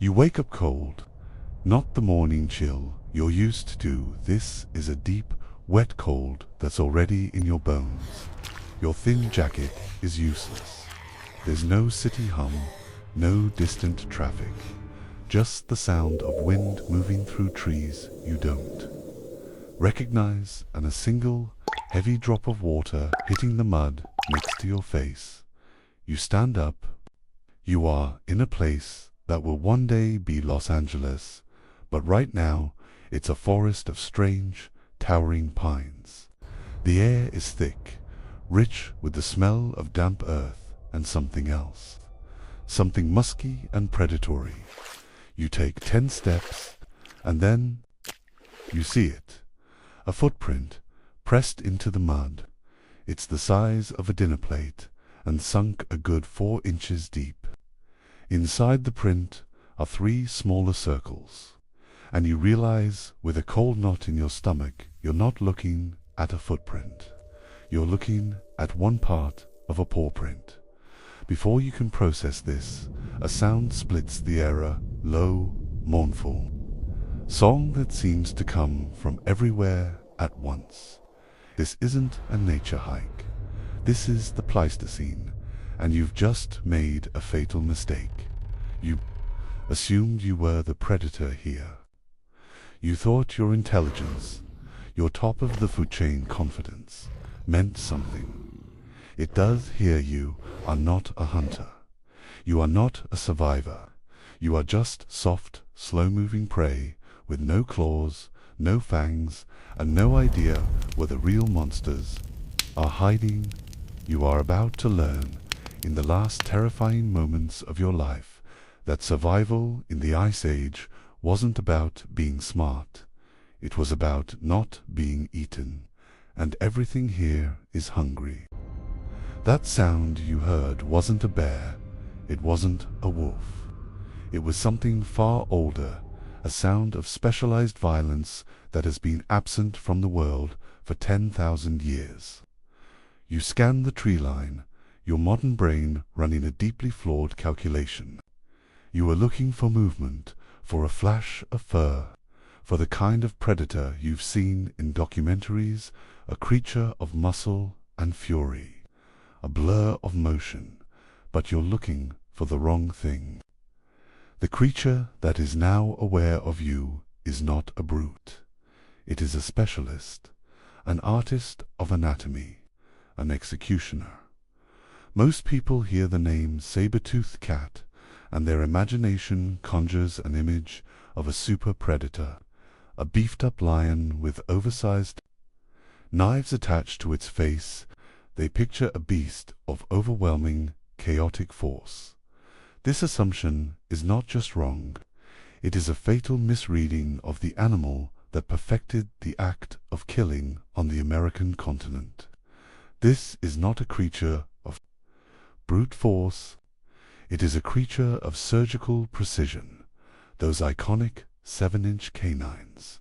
You wake up cold, not the morning chill you're used to. This is a deep, wet cold that's already in your bones. Your thin jacket is useless. There's no city hum, no distant traffic, just the sound of wind moving through trees you don't recognize, and a single, heavy drop of water hitting the mud next to your face. You stand up. You are in a place that will one day be Los Angeles, but right now it's a forest of strange, towering pines. The air is thick, rich with the smell of damp earth and something else, something musky and predatory. You take 10 steps, and then you see it. A footprint pressed into the mud. It's the size of a dinner plate and sunk a good 4 inches deep. Inside the print are 3 smaller circles, and you realize with a cold knot in your stomach you're not looking at a footprint. You're looking at one part of a paw print. Before you can process this, a sound splits the air, low, mournful. Song that seems to come from everywhere at once. This isn't a nature hike. This is the Pleistocene, and you've just made a fatal mistake. You assumed you were the predator here. You thought your intelligence, your top of the food chain confidence, meant something. It does. Here you are not a hunter. You are not a survivor. You are just soft, slow-moving prey with no claws, no fangs, and no idea where the real monsters are hiding. You are about to learn, in the last terrifying moments of your life, that survival in the Ice Age wasn't about being smart. It was about not being eaten, and everything here is hungry. That sound you heard wasn't a bear. It wasn't a wolf. It was something far older, a sound of specialized violence that has been absent from the world for 10,000 years. You scan the tree line, your modern brain running a deeply flawed calculation. You are looking for movement, for a flash of fur, for the kind of predator you've seen in documentaries, a creature of muscle and fury, a blur of motion, but you're looking for the wrong thing. The creature that is now aware of you is not a brute. It is a specialist, an artist of anatomy, an executioner. Most people hear the name saber-toothed cat, and their imagination conjures an image of a super predator, a beefed-up lion with oversized knives attached to its face. They picture a beast of overwhelming, chaotic force. This assumption is not just wrong, it is a fatal misreading of the animal that perfected the act of killing on the American continent. This is not a creature of brute force. It is a creature of surgical precision. Those iconic 7-inch canines,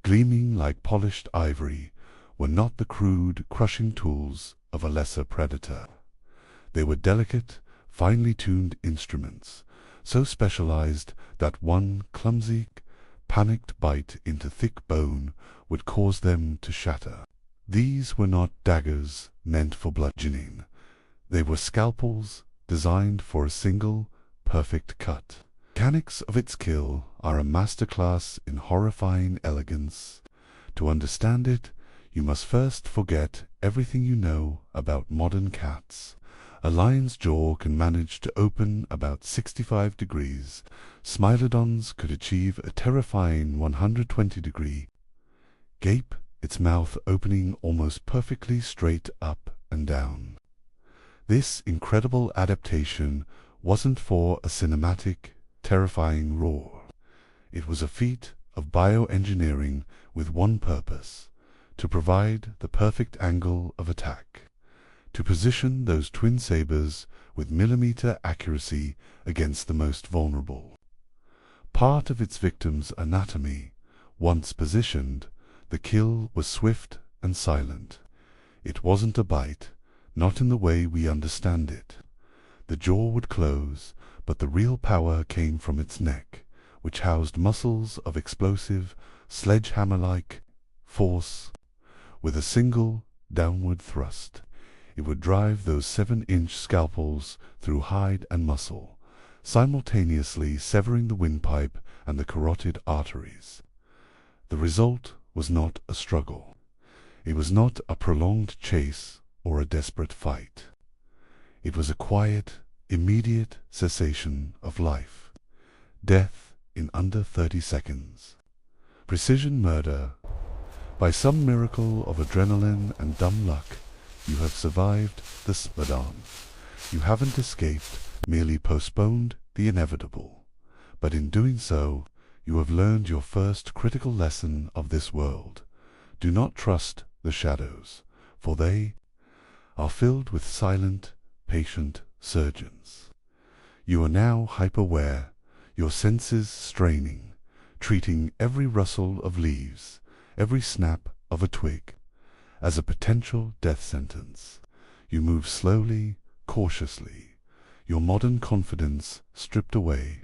gleaming like polished ivory, were not the crude, crushing tools of a lesser predator. They were delicate, finely tuned instruments, so specialized that one clumsy, panicked bite into thick bone would cause them to shatter. These were not daggers meant for bludgeoning. They were scalpels designed for a single, perfect cut. The mechanics of its kill are a masterclass in horrifying elegance. To understand it, you must first forget everything you know about modern cats. A lion's jaw can manage to open about 65 degrees. Smilodons could achieve a terrifying 120-degree gape, its mouth opening almost perfectly straight up and down. This incredible adaptation wasn't for a cinematic, terrifying roar. It was a feat of bioengineering with one purpose: to provide the perfect angle of attack, to position those twin sabers with millimeter accuracy against the most vulnerable part of its victim's anatomy. Once positioned, the kill was swift and silent. It wasn't a bite, not in the way we understand it. The jaw would close, but the real power came from its neck, which housed muscles of explosive, sledgehammer-like force. With a single downward thrust, it would drive those 7-inch scalpels through hide and muscle, simultaneously severing the windpipe and the carotid arteries. The result was not a struggle. It was not a prolonged chase or a desperate fight. It was a quiet, immediate cessation of life. Death in under 30 seconds. Precision murder. By some miracle of adrenaline and dumb luck, you have survived the Smilodon. You haven't escaped, merely postponed the inevitable. But in doing so, you have learned your first critical lesson of this world. Do not trust the shadows, for they are filled with silent, patient surgeons. You are now hyper-aware, your senses straining, treating every rustle of leaves, every snap of a twig, as a potential death sentence. You move slowly, cautiously, your modern confidence stripped away,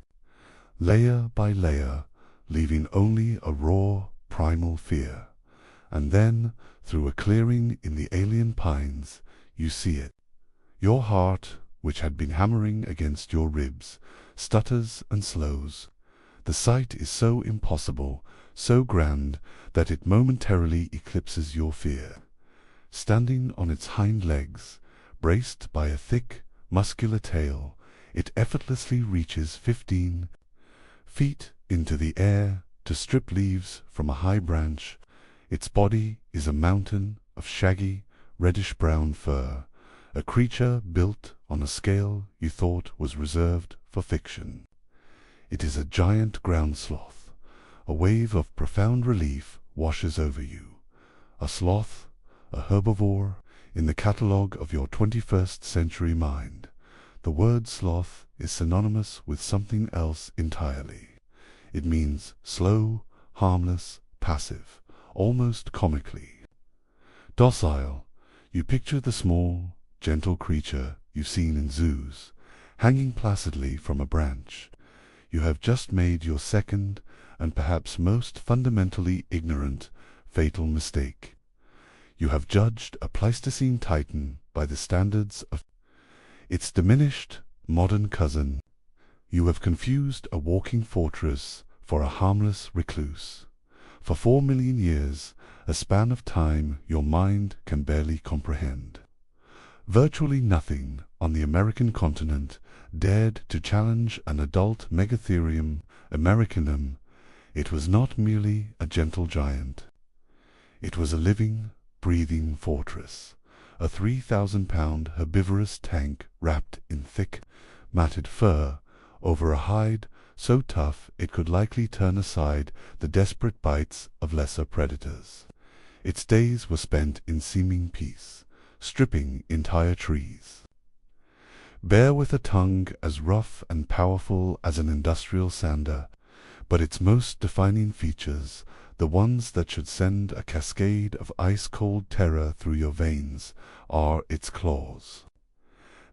layer by layer, leaving only a raw, primal fear. And then, through a clearing in the alien pines, you see it. Your heart, which had been hammering against your ribs, stutters and slows. The sight is so impossible, so grand, that it momentarily eclipses your fear. Standing on its hind legs, braced by a thick, muscular tail, it effortlessly reaches 15 feet into the air to strip leaves from a high branch. Its body is a mountain of shaggy, reddish-brown fur, a creature built on a scale you thought was reserved for fiction. It is a giant ground sloth. A wave of profound relief washes over you. A sloth, a herbivore, in the catalogue of your 21st century mind. The word sloth is synonymous with something else entirely. It means slow, harmless, passive, almost comically docile. You picture the small, gentle creature you've seen in zoos, hanging placidly from a branch. You have just made your second, and perhaps most fundamentally ignorant, fatal mistake. You have judged a Pleistocene titan by the standards of its diminished, modern cousin. You have confused a walking fortress for a harmless recluse. For 4 million years, a span of time your mind can barely comprehend. Virtually nothing on the American continent dared to challenge an adult Megatherium americanum. It was not merely a gentle giant. It was a living, breathing fortress, a 3,000-pound herbivorous tank wrapped in thick, matted fur over a hide so tough it could likely turn aside the desperate bites of lesser predators. Its days were spent in seeming peace, stripping entire trees. Bare with a tongue as rough and powerful as an industrial sander, but its most defining features, the ones that should send a cascade of ice-cold terror through your veins, are its claws.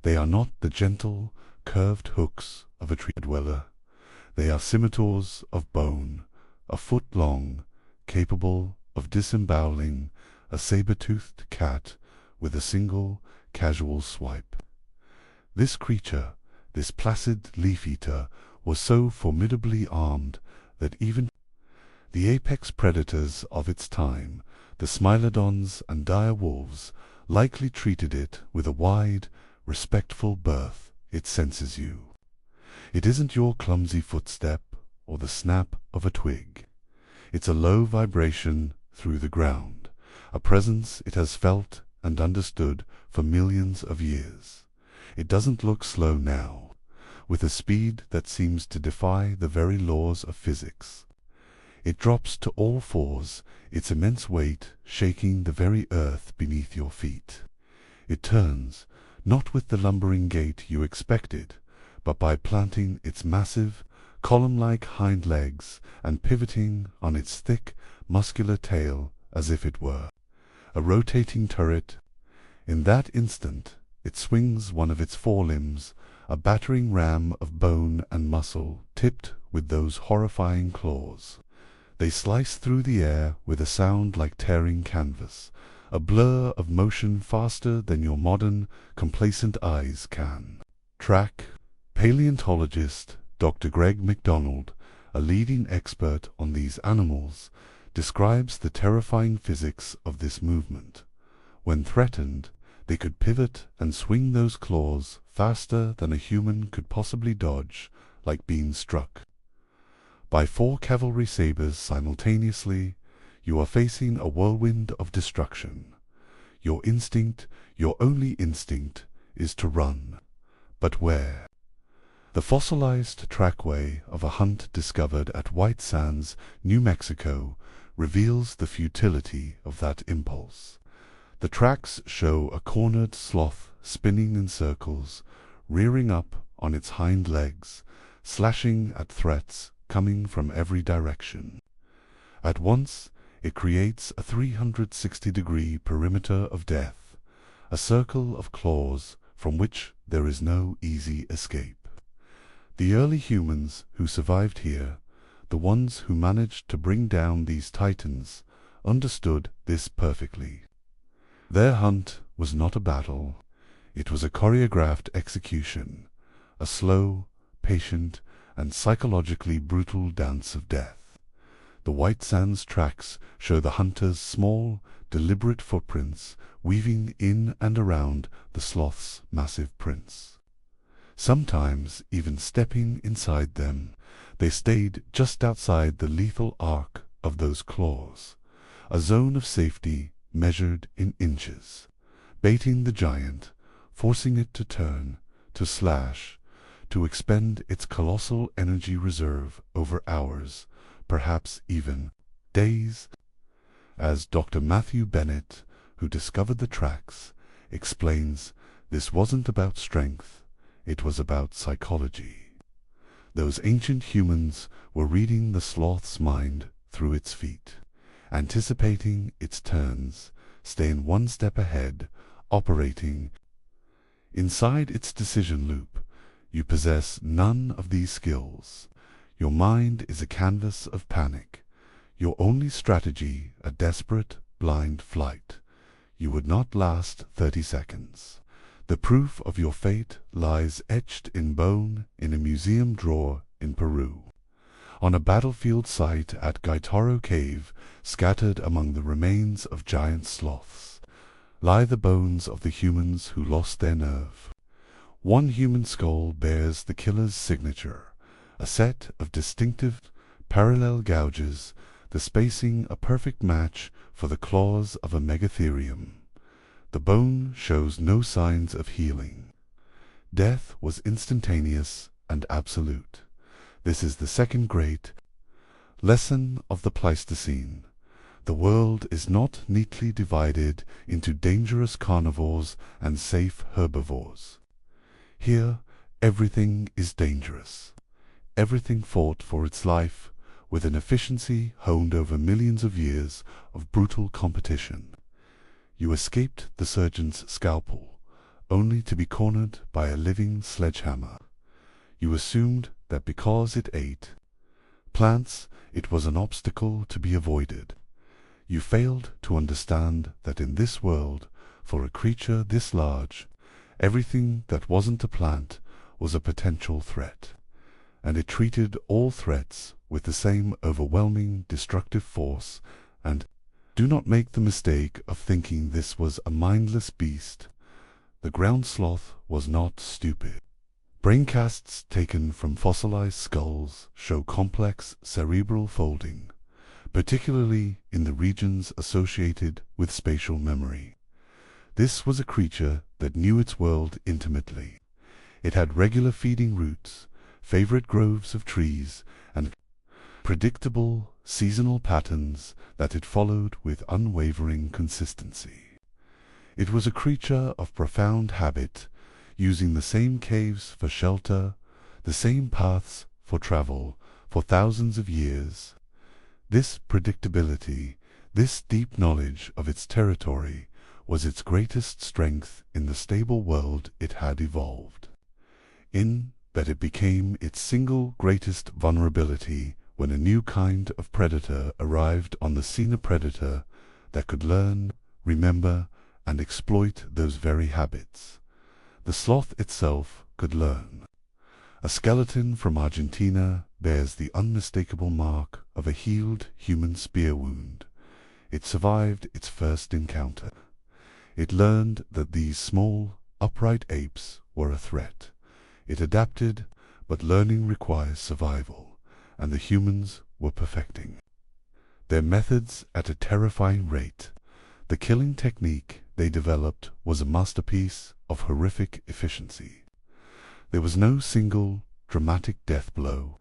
They are not the gentle, curved hooks of a tree dweller. They are scimitars of bone, a foot long, capable of disemboweling a saber-toothed cat with a single, casual swipe. This creature, this placid leaf-eater, was so formidably armed that even the apex predators of its time, the Smilodons and dire wolves, likely treated it with a wide, respectful berth. It senses you. It isn't your clumsy footstep or the snap of a twig. It's a low vibration through the ground, a presence it has felt and understood for millions of years. It doesn't look slow now, with a speed that seems to defy the very laws of physics. It drops to all fours, its immense weight shaking the very earth beneath your feet. It turns, not with the lumbering gait you expected, but by planting its massive, column-like hind legs and pivoting on its thick, muscular tail as if it were a rotating turret. In that instant it swings one of its forelimbs, a battering ram of bone and muscle tipped with those horrifying claws. They slice through the air with a sound like tearing canvas, a blur of motion faster than your modern, complacent eyes can track. Paleontologist Dr. Greg MacDonald, a leading expert on these animals, describes the terrifying physics of this movement. When threatened, they could pivot and swing those claws faster than a human could possibly dodge, like being struck by 4 cavalry sabers simultaneously. You are facing a whirlwind of destruction. Your instinct, your only instinct, is to run. But where? The fossilized trackway of a hunt discovered at White Sands, New Mexico, reveals the futility of that impulse. The tracks show a cornered sloth spinning in circles, rearing up on its hind legs, slashing at threats coming from every direction. At once, it creates a 360-degree perimeter of death, a circle of claws from which there is no easy escape. The early humans who survived here, the ones who managed to bring down these titans, understood this perfectly. Their hunt was not a battle. It was a choreographed execution, a slow, patient, and psychologically brutal dance of death. The White Sands tracks show the hunters' small, deliberate footprints weaving in and around the sloth's massive prints. Sometimes even stepping inside them, they stayed just outside the lethal arc of those claws, a zone of safety measured in inches, baiting the giant, forcing it to turn, to slash, to expend its colossal energy reserve over hours, perhaps even days. As Dr. Matthew Bennett, who discovered the tracks, explains, this wasn't about strength, it was about psychology. Those ancient humans were reading the sloth's mind through its feet, anticipating its turns, staying one step ahead, operating inside its decision loop. You possess none of these skills. Your mind is a canvas of panic. Your only strategy, a desperate, blind flight. You would not last 30 seconds. The proof of your fate lies etched in bone in a museum drawer in Peru. On a battlefield site at Gaitaro Cave, scattered among the remains of giant sloths, lie the bones of the humans who lost their nerve. One human skull bears the killer's signature, a set of distinctive, parallel gouges, the spacing a perfect match for the claws of a megatherium. The bone shows no signs of healing. Death was instantaneous and absolute. This is the second great lesson of the Pleistocene. The world is not neatly divided into dangerous carnivores and safe herbivores. Here, everything is dangerous. Everything fought for its life, with an efficiency honed over millions of years of brutal competition. You escaped the surgeon's scalpel, only to be cornered by a living sledgehammer. You assumed that because it ate plants, it was an obstacle to be avoided. You failed to understand that in this world, for a creature this large, everything that wasn't a plant was a potential threat, and it treated all threats with the same overwhelming destructive force. And do not make the mistake of thinking this was a mindless beast. The ground sloth was not stupid. Braincasts taken from fossilized skulls show complex cerebral folding, particularly in the regions associated with spatial memory. This was a creature that knew its world intimately. It had regular feeding routes, favorite groves of trees, and predictable seasonal patterns that it followed with unwavering consistency. It was a creature of profound habit, using the same caves for shelter, the same paths for travel, for thousands of years. This predictability, this deep knowledge of its territory, was its greatest strength in the stable world it had evolved. In that it became its single greatest vulnerability when a new kind of predator arrived on the scene, a predator that could learn, remember, and exploit those very habits. The sloth itself could learn. A skeleton from Argentina bears the unmistakable mark of a healed human spear wound. It survived its first encounter. It learned that these small, upright apes were a threat. It adapted, but learning requires survival, and the humans were perfecting their methods at a terrifying rate. The killing technique they developed was a masterpiece of horrific efficiency. There was no single, dramatic death blow.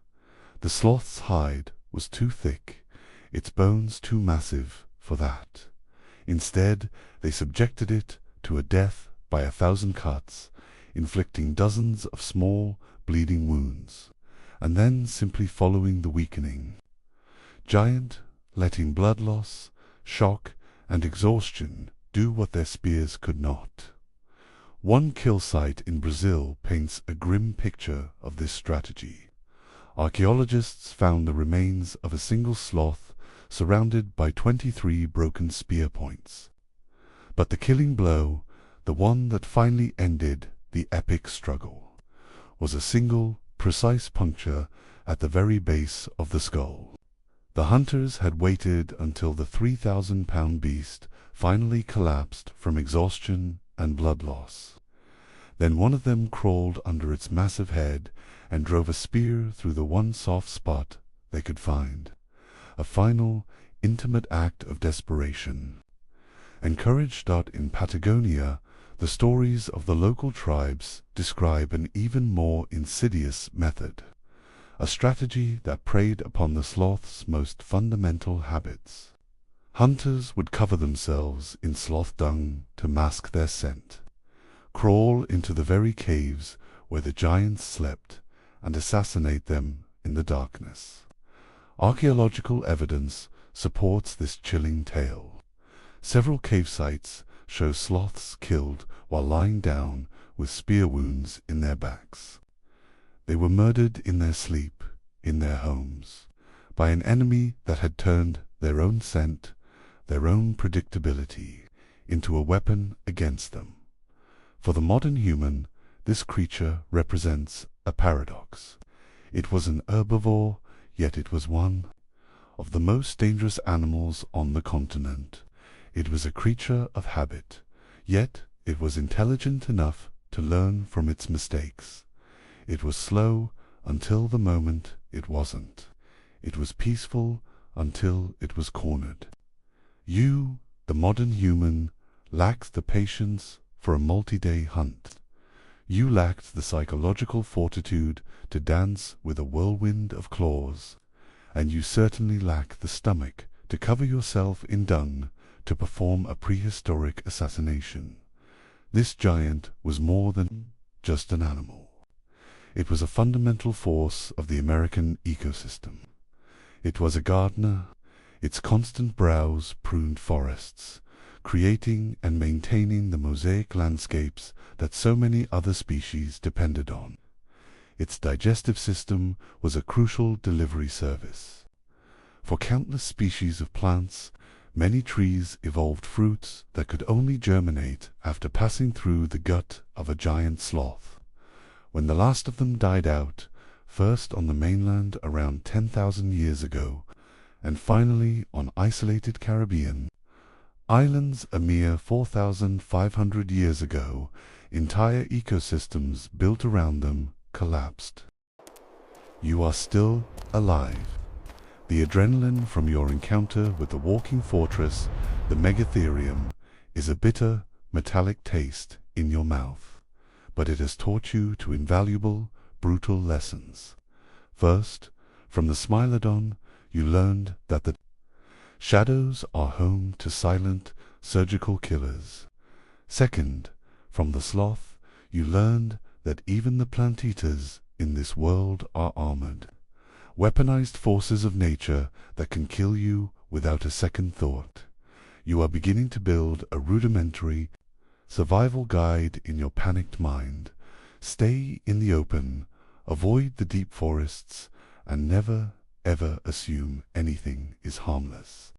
The sloth's hide was too thick, its bones too massive for that. Instead, they subjected it to a death by 1,000 cuts, inflicting dozens of small, bleeding wounds, and then simply following the weakening giant, letting blood loss, shock, and exhaustion do what their spears could not. One kill site in Brazil paints a grim picture of this strategy. Archaeologists found the remains of a single sloth surrounded by 23 broken spear points. But the killing blow, the one that finally ended the epic struggle, was a single, precise puncture at the very base of the skull. The hunters had waited until the 3,000-pound beast finally collapsed from exhaustion and blood loss. Then one of them crawled under its massive head and drove a spear through the one soft spot they could find. A final, intimate act of desperation. Encouraged in Patagonia, the stories of the local tribes describe an even more insidious method, a strategy that preyed upon the sloth's most fundamental habits. Hunters would cover themselves in sloth dung to mask their scent, crawl into the very caves where the giants slept, and assassinate them in the darkness. Archaeological evidence supports this chilling tale. Several cave sites show sloths killed while lying down with spear wounds in their backs. They were murdered in their sleep, in their homes, by an enemy that had turned their own scent, their own predictability, into a weapon against them. For the modern human, this creature represents a paradox. It was an herbivore, yet it was one of the most dangerous animals on the continent. It was a creature of habit, yet it was intelligent enough to learn from its mistakes. It was slow until the moment it wasn't. It was peaceful until it was cornered. You, the modern human, lacked the patience for a multi-day hunt. You lacked the psychological fortitude to dance with a whirlwind of claws, and you certainly lack the stomach to cover yourself in dung to perform a prehistoric assassination. This giant was more than just an animal. It was a fundamental force of the American ecosystem. It was a gardener. Its constant brows pruned forests, creating and maintaining the mosaic landscapes that so many other species depended on. Its digestive system was a crucial delivery service. For countless species of plants, many trees evolved fruits that could only germinate after passing through the gut of a giant sloth. When the last of them died out, first on the mainland around 10,000 years ago, and finally on isolated Caribbean islands a mere 4,500 years ago, entire ecosystems built around them collapsed. You are still alive. The adrenaline from your encounter with the walking fortress, the Megatherium, is a bitter, metallic taste in your mouth, but it has taught you two invaluable, brutal lessons. First, from the Smilodon, you learned that the shadows are home to silent, surgical killers. Second, from the sloth, you learned that even the plant-eaters in this world are armored, weaponized forces of nature that can kill you without a second thought. You are beginning to build a rudimentary survival guide in your panicked mind. Stay in the open, avoid the deep forests, and never, ever assume anything is harmless.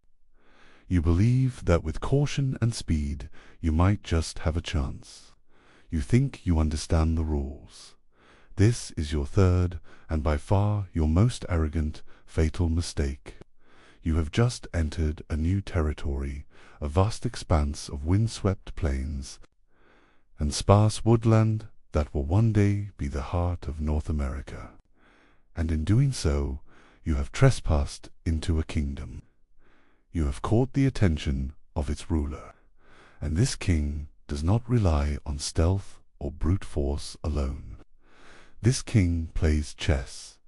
You believe that with caution and speed, you might just have a chance. You think you understand the rules. This is your third, and by far your most arrogant, fatal mistake. You have just entered a new territory, a vast expanse of wind-swept plains and sparse woodland that will one day be the heart of North America. And in doing so, you have trespassed into a kingdom. You have caught the attention of its ruler, and this king does not rely on stealth or brute force alone. This king plays chess.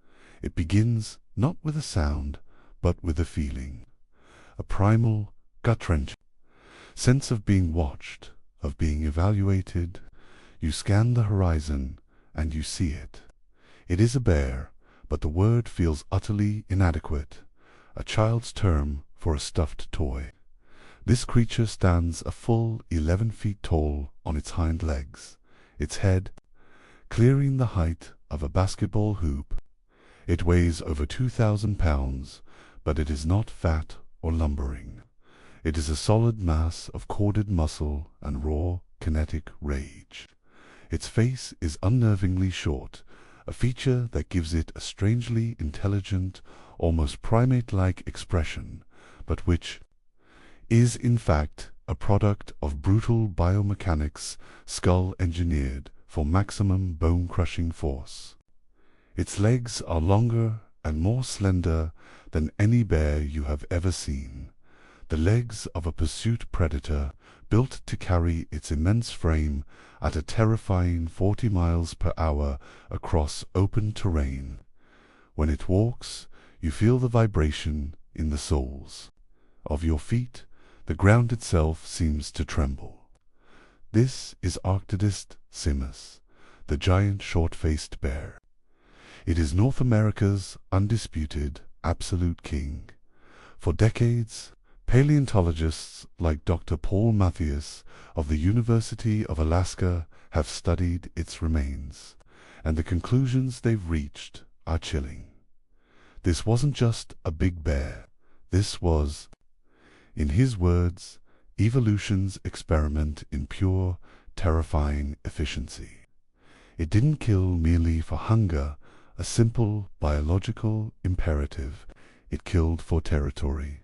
It begins not with a sound, but with a feeling, a primal, gut-wrenching sense of being watched, of being evaluated. You scan the horizon, and you see it. It is a bear, but the word feels utterly inadequate, a child's term for a stuffed toy. This creature stands a full 11 feet tall on its hind legs, its head clearing the height of a basketball hoop. It weighs over 2,000 pounds, but it is not fat or lumbering. It is a solid mass of corded muscle and raw, kinetic rage. Its face is unnervingly short, a feature that gives it a strangely intelligent, almost primate-like expression, but which is in fact a product of brutal biomechanics, skull engineered for maximum bone-crushing force. Its legs are longer and more slender than any bear you have ever seen, the legs of a pursuit predator built to carry its immense frame at a terrifying 40 miles per hour across open terrain. When it walks, you feel the vibration in the soles of your feet. The ground itself seems to tremble. This is Arctodus simus, the giant short-faced bear. It is North America's undisputed, absolute king. For decades, paleontologists like Dr. Paul Mathias of the University of Alaska have studied its remains, and the conclusions they've reached are chilling. This wasn't just a big bear. This was, in his words, evolution's experiment in pure, terrifying efficiency. It didn't kill merely for hunger, a simple biological imperative. It killed for territory.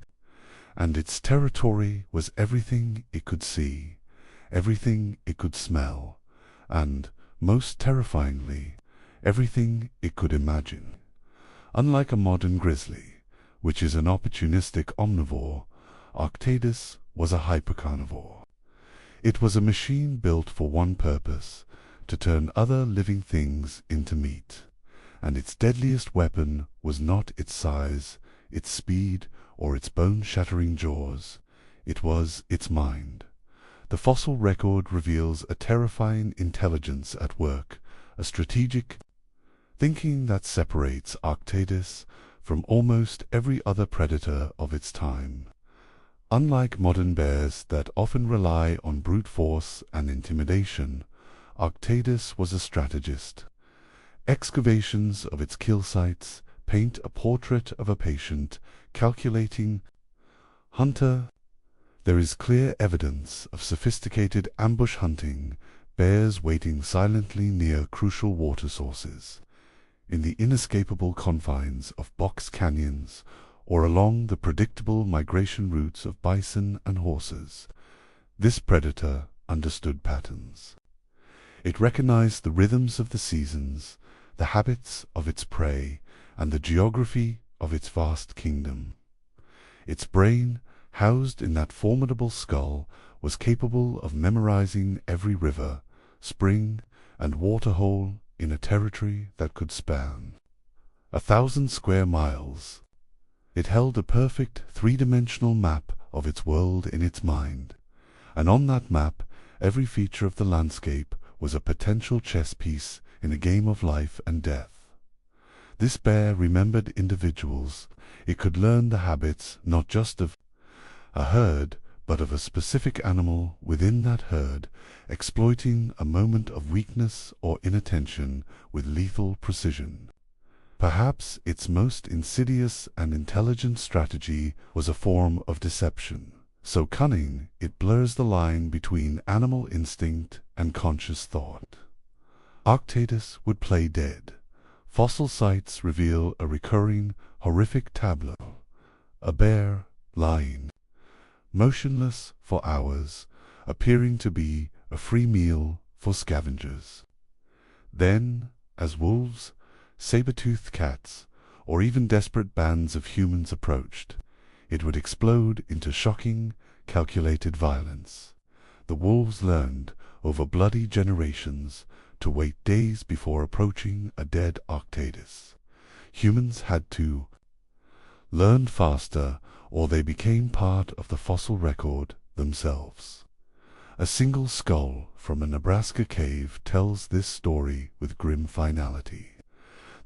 And its territory was everything it could see, everything it could smell, and, most terrifyingly, everything it could imagine. Unlike a modern grizzly, which is an opportunistic omnivore, Arctodus was a hypercarnivore. It was a machine built for one purpose, to turn other living things into meat. And its deadliest weapon was not its size, its speed, or its bone-shattering jaws. It was its mind. The fossil record reveals a terrifying intelligence at work, a strategic thinking that separates Arctodus from almost every other predator of its time. Unlike modern bears that often rely on brute force and intimidation, Arctodus was a strategist. Excavations of its kill sites paint a portrait of a patient, calculating hunter. There is clear evidence of sophisticated ambush hunting, bears waiting silently near crucial water sources, in the inescapable confines of box canyons, or along the predictable migration routes of bison and horses. This predator understood patterns. It recognized the rhythms of the seasons, the habits of its prey, and the geography of its vast kingdom. Its brain, housed in that formidable skull, was capable of memorizing every river, spring, and waterhole in a territory that could span 1,000 square miles. It held a perfect three-dimensional map of its world in its mind, and on that map every feature of the landscape was a potential chess piece in a game of life and death. This bear remembered individuals. It could learn the habits not just of a herd, but of a specific animal within that herd, exploiting a moment of weakness or inattention with lethal precision. Perhaps its most insidious and intelligent strategy was a form of deception, so cunning it blurs the line between animal instinct and conscious thought. Arctatus would play dead. Fossil sites reveal a recurring, horrific tableau. A bear lying, motionless for hours, appearing to be a free meal for scavengers. Then, as wolves, saber-toothed cats, or even desperate bands of humans approached, it would explode into shocking, calculated violence. The wolves learned, over bloody generations, to wait days before approaching a dead Arctatus. Humans had to learn faster, or they became part of the fossil record themselves. A single skull from a Nebraska cave tells this story with grim finality.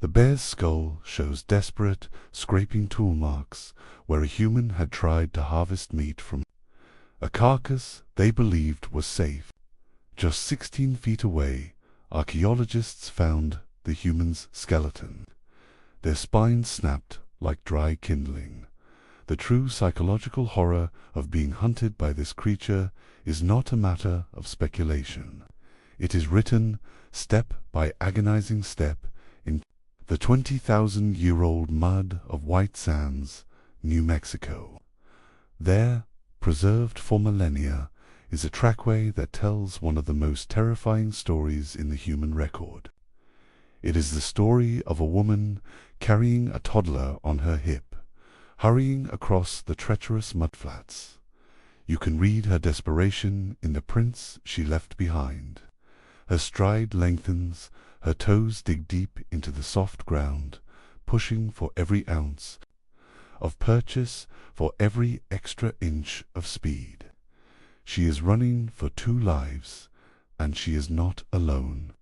The bear's skull shows desperate, scraping tool marks where a human had tried to harvest meat from a carcass they believed was safe. Just 16 feet away, archaeologists found the human's skeleton. Their spines snapped like dry kindling. The true psychological horror of being hunted by this creature is not a matter of speculation. It is written step by agonizing step in the 20,000-year-old mud of White Sands, New Mexico. There, preserved for millennia, is a trackway that tells one of the most terrifying stories in the human record. It is the story of a woman carrying a toddler on her hip, hurrying across the treacherous mudflats. You can read her desperation in the prints she left behind. Her stride lengthens, her toes dig deep into the soft ground, pushing for every ounce of purchase, for every extra inch of speed. She is running for 2 lives, and she is not alone,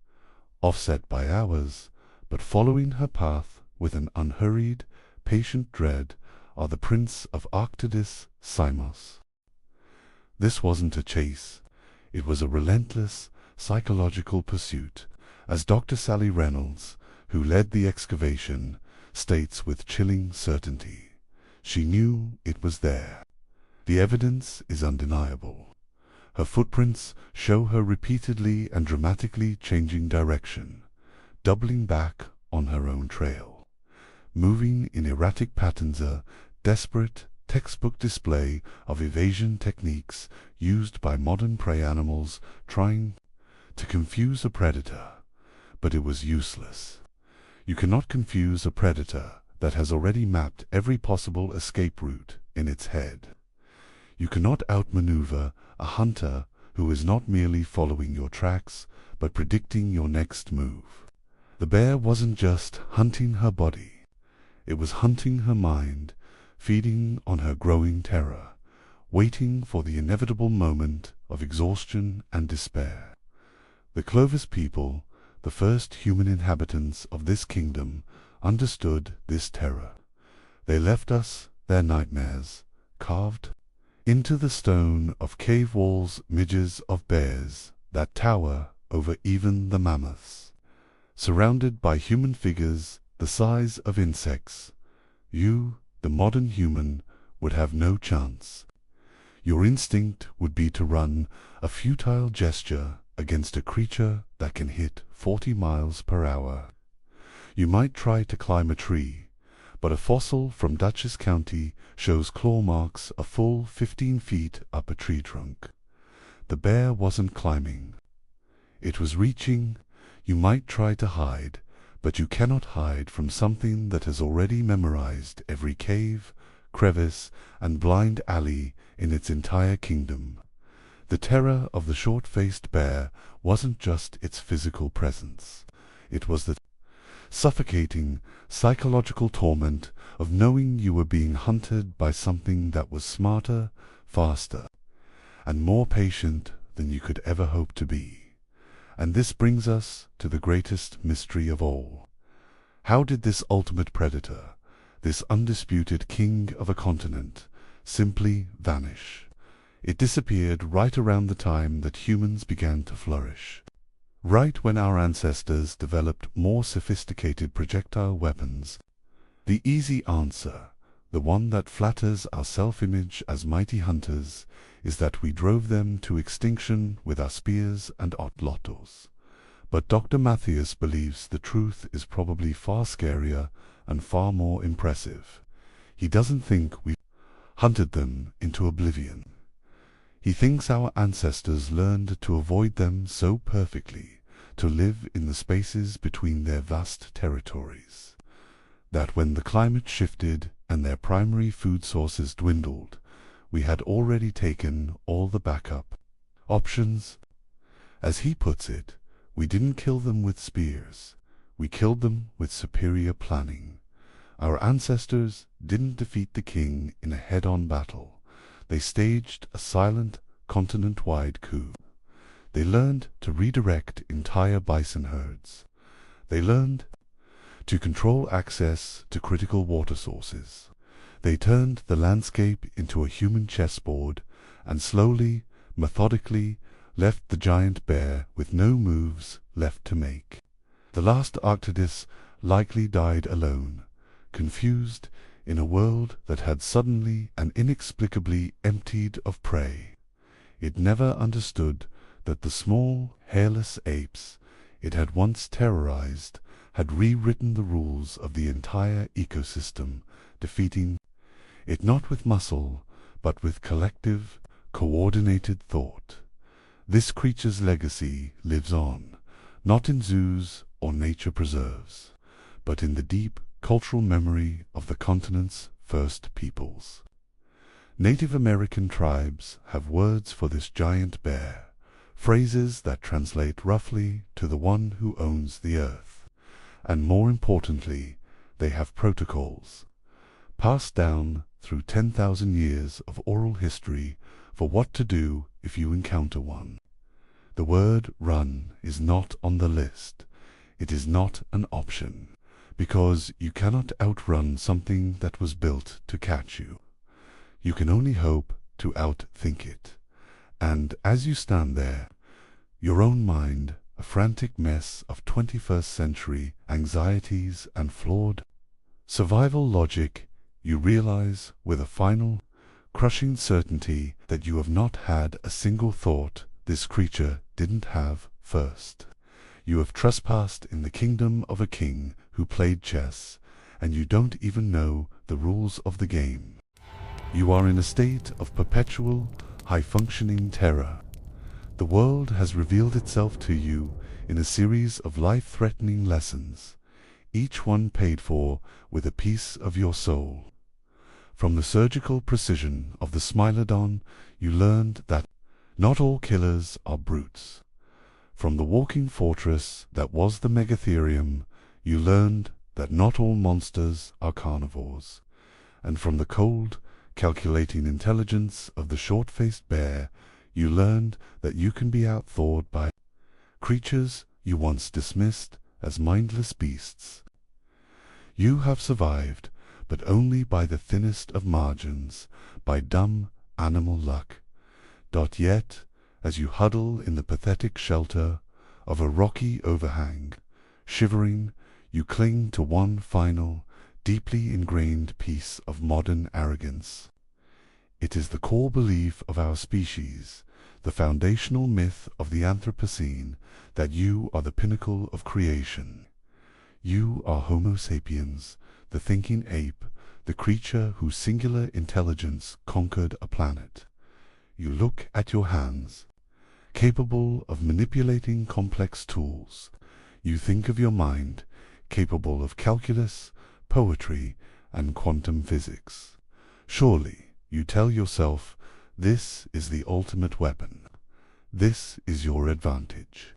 offset by hours, but following her path with an unhurried, patient dread are the prints of Arctatus Simos. This wasn't a chase. It was a relentless, psychological pursuit, as Dr. Sally Reynolds, who led the excavation, states with chilling certainty. She knew it was there. The evidence is undeniable. Her footprints show her repeatedly and dramatically changing direction, doubling back on her own trail, moving in erratic patterns, a desperate, textbook display of evasion techniques used by modern prey animals trying to confuse a predator. But it was useless. You cannot confuse a predator that has already mapped every possible escape route in its head. You cannot outmaneuver a hunter who is not merely following your tracks, but predicting your next move. The bear wasn't just hunting her body. It was hunting her mind, feeding on her growing terror, waiting for the inevitable moment of exhaustion and despair. The Clovis people, the first human inhabitants of this kingdom, understood this terror. They left us their nightmares, carved into the stone of cave walls, images of bears that tower over even the mammoths. Surrounded by human figures the size of insects, you, the modern human, would have no chance. Your instinct would be to run, a futile gesture, against a creature that can hit 40 miles per hour. You might try to climb a tree, but a fossil from Dutchess County shows claw marks a full 15 feet up a tree trunk. The bear wasn't climbing. It was reaching. You might try to hide, but you cannot hide from something that has already memorized every cave, crevice, and blind alley in its entire kingdom. The terror of the short-faced bear wasn't just its physical presence. It was the suffocating, psychological torment of knowing you were being hunted by something that was smarter, faster, and more patient than you could ever hope to be. And this brings us to the greatest mystery of all. How did this ultimate predator, this undisputed king of a continent, simply vanish? It disappeared right around the time that humans began to flourish. Right when our ancestors developed more sophisticated projectile weapons. The easy answer, the one that flatters our self-image as mighty hunters, is that we drove them to extinction with our spears and otlottos. But Dr. Matthias believes the truth is probably far scarier and far more impressive. He doesn't think we hunted them into oblivion. He thinks our ancestors learned to avoid them so perfectly, to live in the spaces between their vast territories, that when the climate shifted and their primary food sources dwindled, we had already taken all the backup options. As he puts it, we didn't kill them with spears, we killed them with superior planning. Our ancestors didn't defeat the king in a head-on battle. They staged a silent, continent-wide coup. They learned to redirect entire bison herds. They learned to control access to critical water sources. They turned the landscape into a human chessboard and slowly, methodically, left the giant bear with no moves left to make. The last Arctidus likely died alone, confused, in a world that had suddenly and inexplicably emptied of prey. It never understood that the small, hairless apes it had once terrorized had rewritten the rules of the entire ecosystem, defeating it not with muscle, but with collective, coordinated thought. This creature's legacy lives on, not in zoos or nature preserves, but in the deep, cultural memory of the continent's first peoples. Native American tribes have words for this giant bear, phrases that translate roughly to the one who owns the earth, and more importantly, they have protocols, passed down through 10,000 years of oral history for what to do if you encounter one. The word run is not on the list. It is not an option, because you cannot outrun something that was built to catch you. You can only hope to outthink it. And as you stand there, your own mind, a frantic mess of 21st century anxieties and flawed survival logic, you realize with a final, crushing certainty that you have not had a single thought this creature didn't have first. You have trespassed in the kingdom of a king who played chess, and you don't even know the rules of the game. You are in a state of perpetual, high-functioning terror. The world has revealed itself to you in a series of life-threatening lessons, each one paid for with a piece of your soul. From the surgical precision of the Smilodon, you learned that not all killers are brutes. From the walking fortress that was the Megatherium, you learned that not all monsters are carnivores. And from the cold, calculating intelligence of the short-faced bear, you learned that you can be outthought by creatures you once dismissed as mindless beasts. You have survived, but only by the thinnest of margins, by dumb animal luck. Yet, as you huddle in the pathetic shelter of a rocky overhang, shivering, you cling to one final, deeply ingrained piece of modern arrogance. It is the core belief of our species, the foundational myth of the Anthropocene, that you are the pinnacle of creation. You are Homo sapiens, the thinking ape, the creature whose singular intelligence conquered a planet. You look at your hands, capable of manipulating complex tools. You think of your mind, capable of calculus, poetry, and quantum physics. Surely, you tell yourself, this is the ultimate weapon. This is your advantage.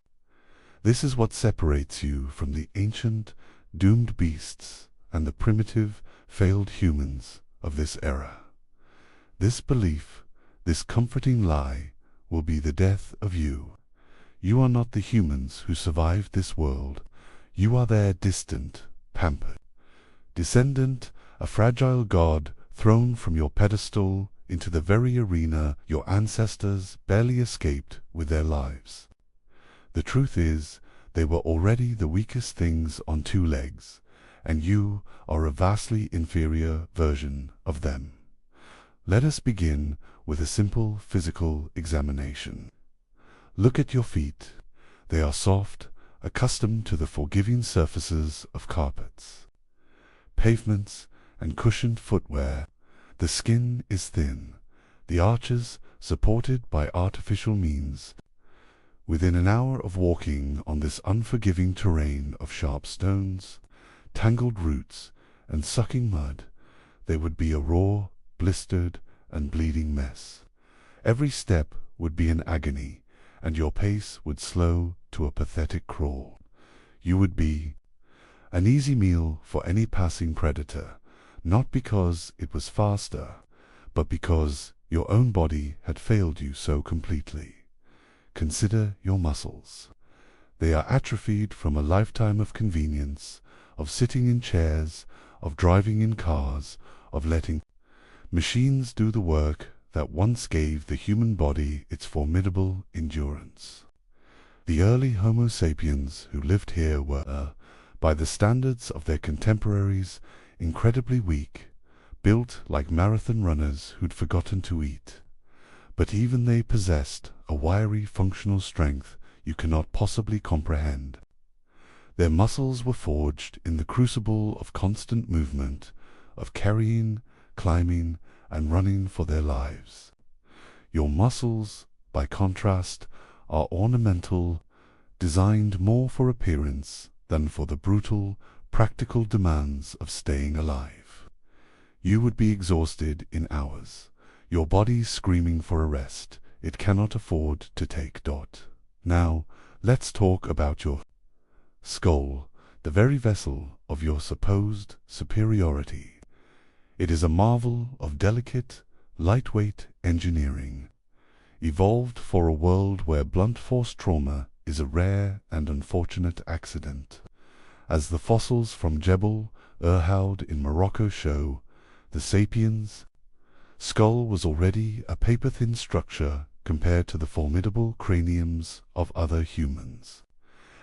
This is what separates you from the ancient, doomed beasts and the primitive, failed humans of this era. This belief, this comforting lie, will be the death of you. You are not the humans who survived this world. You are their distant, pampered descendant, a fragile god thrown from your pedestal into the very arena your ancestors barely escaped with their lives. The truth is, they were already the weakest things on two legs, and you are a vastly inferior version of them. Let us begin with a simple physical examination. Look at your feet. They are soft, accustomed to the forgiving surfaces of carpets, pavements, and cushioned footwear. The skin is thin, the arches supported by artificial means. Within an hour of walking on this unforgiving terrain of sharp stones, tangled roots, and sucking mud, they would be a raw, blistered, and bleeding mess. Every step would be an agony, and your pace would slow to a pathetic crawl. You would be an easy meal for any passing predator, not because it was faster, but because your own body had failed you so completely. Consider your muscles. They are atrophied from a lifetime of convenience, of sitting in chairs, of driving in cars, of letting machines do the work that once gave the human body its formidable endurance. The early Homo sapiens who lived here were, by the standards of their contemporaries, incredibly weak, built like marathon runners who'd forgotten to eat. But even they possessed a wiry functional strength you cannot possibly comprehend. Their muscles were forged in the crucible of constant movement, of carrying, climbing, and running for their lives. Your muscles, by contrast, are ornamental, designed more for appearance than for the brutal, practical demands of staying alive. You would be exhausted in hours, your body screaming for a rest it cannot afford to take. Now, let's talk about your skull, the very vessel of your supposed superiority. It is a marvel of delicate, lightweight engineering, evolved for a world where blunt force trauma is a rare and unfortunate accident. As the fossils from Jebel Irhoud in Morocco show, the sapiens' skull was already a paper-thin structure compared to the formidable craniums of other humans.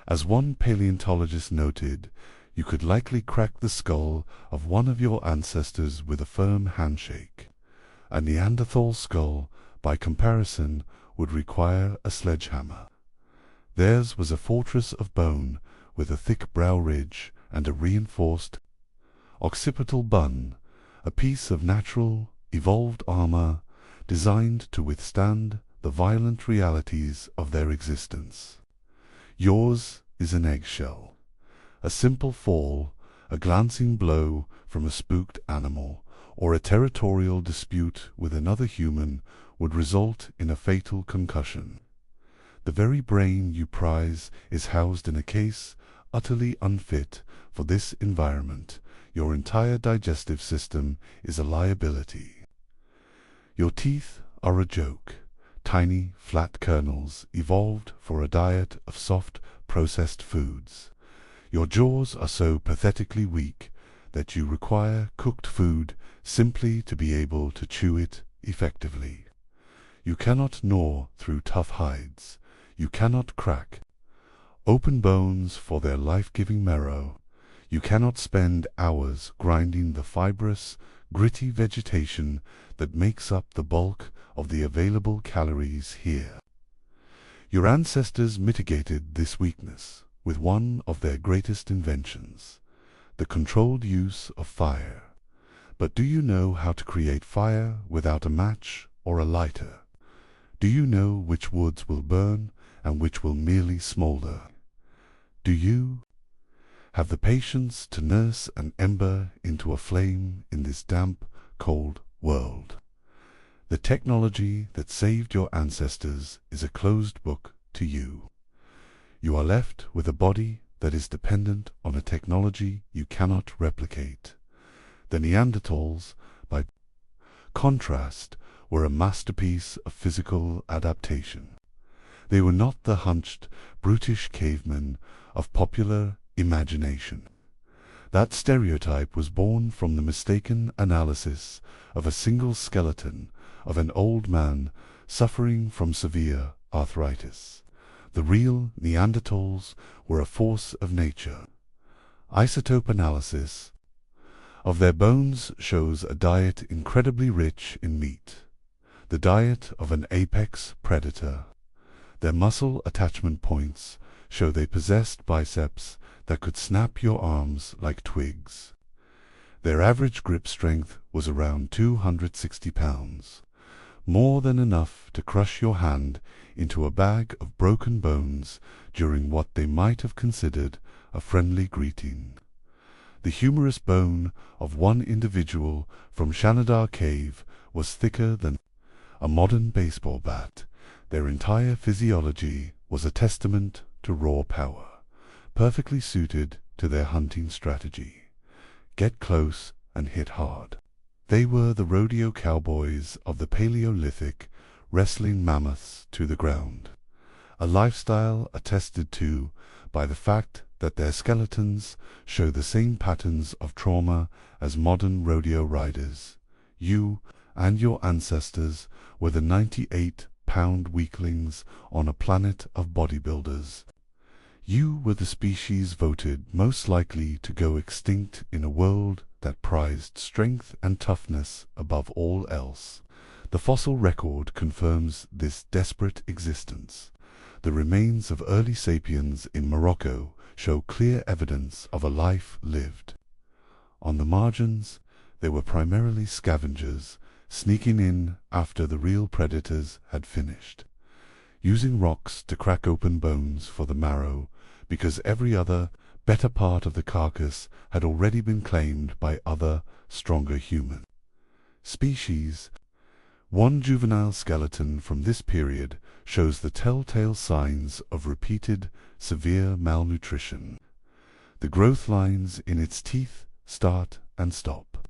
As one paleontologist noted, you could likely crack the skull of one of your ancestors with a firm handshake. A Neanderthal skull, by comparison, would require a sledgehammer. Theirs was a fortress of bone with a thick brow ridge and a reinforced occipital bun, a piece of natural, evolved armor designed to withstand the violent realities of their existence. Yours is an eggshell. A simple fall, a glancing blow from a spooked animal, or a territorial dispute with another human would result in a fatal concussion. The very brain you prize is housed in a case utterly unfit for this environment. Your entire digestive system is a liability. Your teeth are a joke, tiny, flat kernels evolved for a diet of soft, processed foods. Your jaws are so pathetically weak that you require cooked food simply to be able to chew it effectively. You cannot gnaw through tough hides. You cannot crack open bones for their life-giving marrow. You cannot spend hours grinding the fibrous, gritty vegetation that makes up the bulk of the available calories here. Your ancestors mitigated this weakness with one of their greatest inventions, the controlled use of fire. But do you know how to create fire without a match or a lighter? Do you know which woods will burn and which will merely smolder? Do you have the patience to nurse an ember into a flame in this damp, cold world? The technology that saved your ancestors is a closed book to you. You are left with a body that is dependent on a technology you cannot replicate. The Neanderthals, by contrast, were a masterpiece of physical adaptation. They were not the hunched, brutish cavemen of popular imagination. That stereotype was born from the mistaken analysis of a single skeleton of an old man suffering from severe arthritis. The real Neanderthals were a force of nature. Isotope analysis of their bones shows a diet incredibly rich in meat, the diet of an apex predator. Their muscle attachment points show they possessed biceps that could snap your arms like twigs. Their average grip strength was around 260 pounds, more than enough to crush your hand into a bag of broken bones during what they might have considered a friendly greeting. The humerus bone of one individual from Shanidar Cave was thicker than a modern baseball bat. Their entire physiology was a testament to raw power, perfectly suited to their hunting strategy. Get close and hit hard. They were the rodeo cowboys of the Paleolithic, wrestling mammoths to the ground, a lifestyle attested to by the fact that their skeletons show the same patterns of trauma as modern rodeo riders. You and your ancestors were the 98-pound weaklings on a planet of bodybuilders. You were the species voted most likely to go extinct in a world that prized strength and toughness above all else. The fossil record confirms this desperate existence. The remains of early sapiens in Morocco show clear evidence of a life lived. On the margins, they were primarily scavengers, sneaking in after the real predators had finished, using rocks to crack open bones for the marrow, because every other, better part of the carcass had already been claimed by other, stronger human species. One juvenile skeleton from this period shows the telltale signs of repeated, severe malnutrition. The growth lines in its teeth start and stop,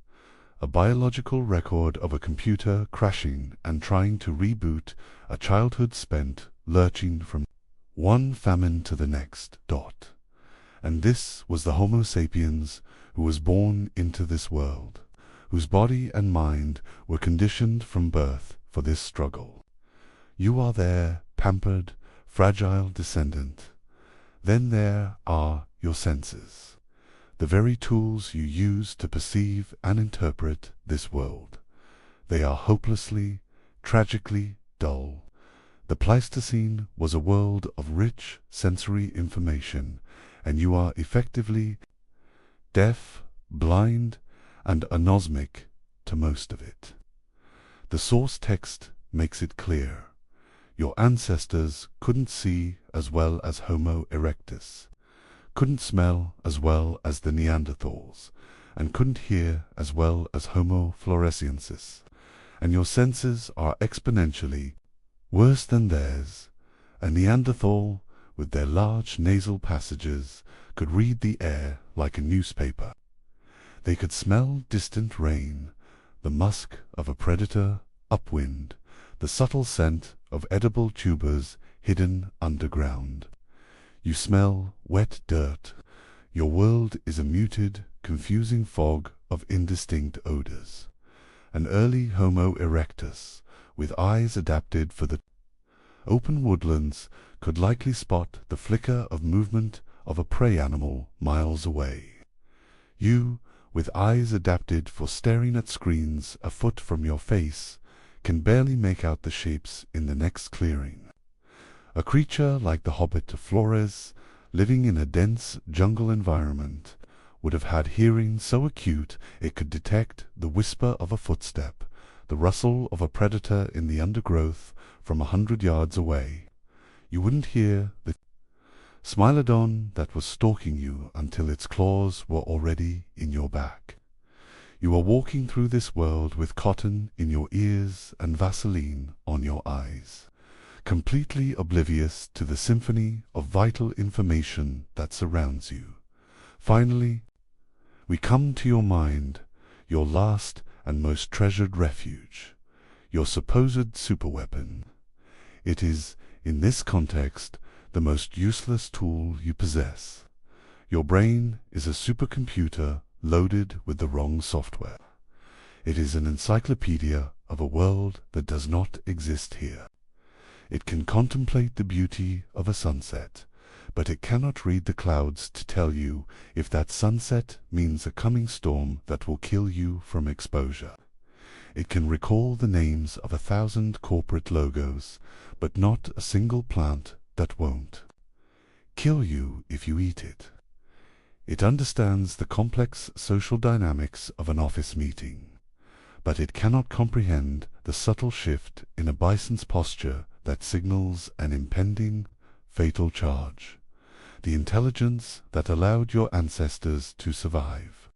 a biological record of a computer crashing and trying to reboot a childhood spent lurching from one famine to the next. And this was the Homo sapiens who was born into this world, whose body and mind were conditioned from birth for this struggle. You are their pampered, fragile descendant. Then there are your senses, the very tools you use to perceive and interpret this world. They are hopelessly, tragically dull. The Pleistocene was a world of rich sensory information, and you are effectively deaf, blind, and anosmic to most of it. The source text makes it clear. Your ancestors couldn't see as well as Homo erectus, couldn't smell as well as the Neanderthals, and couldn't hear as well as Homo floresiensis, and your senses are exponentially worse than theirs. A Neanderthal, with their large nasal passages, could read the air like a newspaper. They could smell distant rain, the musk of a predator upwind, the subtle scent of edible tubers hidden underground. You smell wet dirt. Your world is a muted, confusing fog of indistinct odors. An early Homo erectus, with eyes adapted for the open woodlands, could likely spot the flicker of movement of a prey animal miles away. You, with eyes adapted for staring at screens a foot from your face, can barely make out the shapes in the next clearing. A creature like the hobbit of Flores, living in a dense jungle environment, would have had hearing so acute it could detect the whisper of a footstep, the rustle of a predator in the undergrowth from 100 yards away. You wouldn't hear the Smilodon that was stalking you until its claws were already in your back. You are walking through this world with cotton in your ears and Vaseline on your eyes, completely oblivious to the symphony of vital information that surrounds you. Finally, we come to your mind, your last and most treasured refuge, your supposed superweapon. It is, in this context, the most useless tool you possess. Your brain is a supercomputer loaded with the wrong software. It is an encyclopedia of a world that does not exist here. It can contemplate the beauty of a sunset, but it cannot read the clouds to tell you if that sunset means a coming storm that will kill you from exposure. It can recall the names of 1,000 corporate logos, but not a single plant that won't kill you if you eat it. It understands the complex social dynamics of an office meeting, but it cannot comprehend the subtle shift in a bison's posture that signals an impending, fatal charge. The intelligence that allowed your ancestors to survive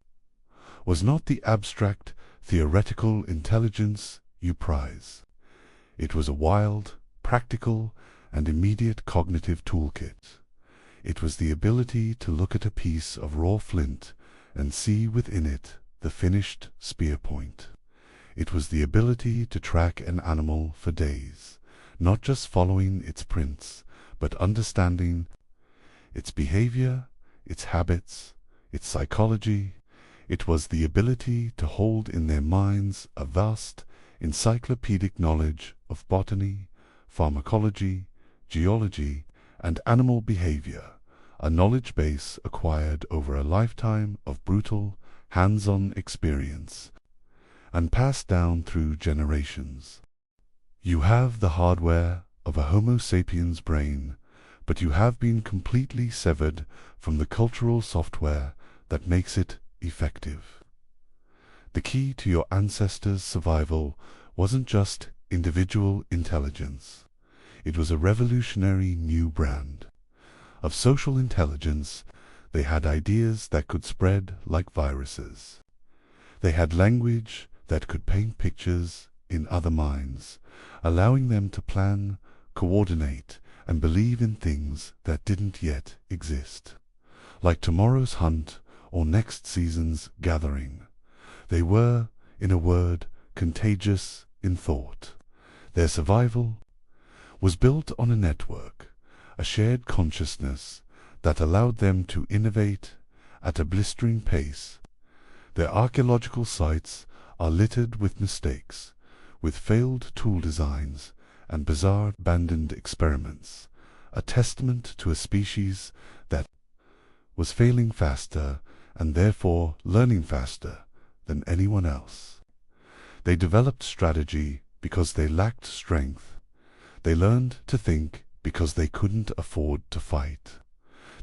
was not the abstract, theoretical intelligence you prize. It was a wild, practical, and immediate cognitive toolkit. It was the ability to look at a piece of raw flint and see within it the finished spear point. It was the ability to track an animal for days, not just following its prints, but understanding its behavior, its habits, its psychology. It was the ability to hold in their minds a vast, encyclopedic knowledge of botany, pharmacology, geology, and animal behavior, a knowledge base acquired over a lifetime of brutal, hands-on experience, and passed down through generations. You have the hardware of a Homo sapiens brain, but you have been completely severed from the cultural software that makes it effective. The key to your ancestors' survival wasn't just individual intelligence. It was a revolutionary new brand of social intelligence. They had ideas that could spread like viruses. They had language that could paint pictures in other minds, allowing them to plan, coordinate, and believe in things that didn't yet exist, like tomorrow's hunt or next season's gathering. They were, in a word, contagious in thought. Their survival was built on a network, a shared consciousness that allowed them to innovate at a blistering pace. Their archaeological sites are littered with mistakes, with failed tool designs and bizarre abandoned experiments, a testament to a species that was failing faster and therefore learning faster than anyone else. They developed strategy because they lacked strength. They learned to think because they couldn't afford to fight.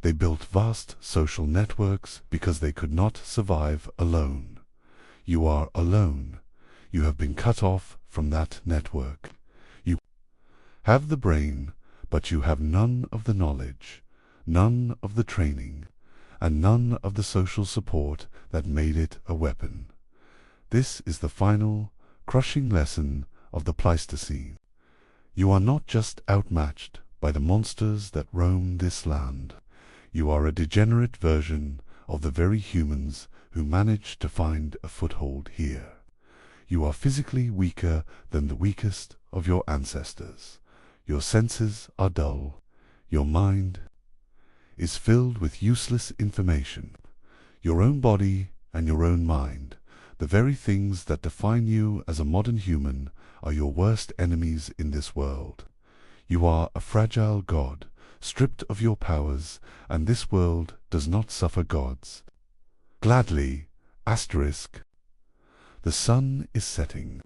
They built vast social networks because they could not survive alone. You are alone. You have been cut off from that network. You have the brain, but you have none of the knowledge, none of the training, and none of the social support that made it a weapon. This is the final, crushing lesson of the Pleistocene. You are not just outmatched by the monsters that roam this land. You are a degenerate version of the very humans who managed to find a foothold here. You are physically weaker than the weakest of your ancestors. Your senses are dull. Your mind is filled with useless information. Your own body and your own mind, the very things that define you as a modern human, are your worst enemies in this world. You are a fragile god, stripped of your powers, and this world does not suffer gods gladly. The sun is setting.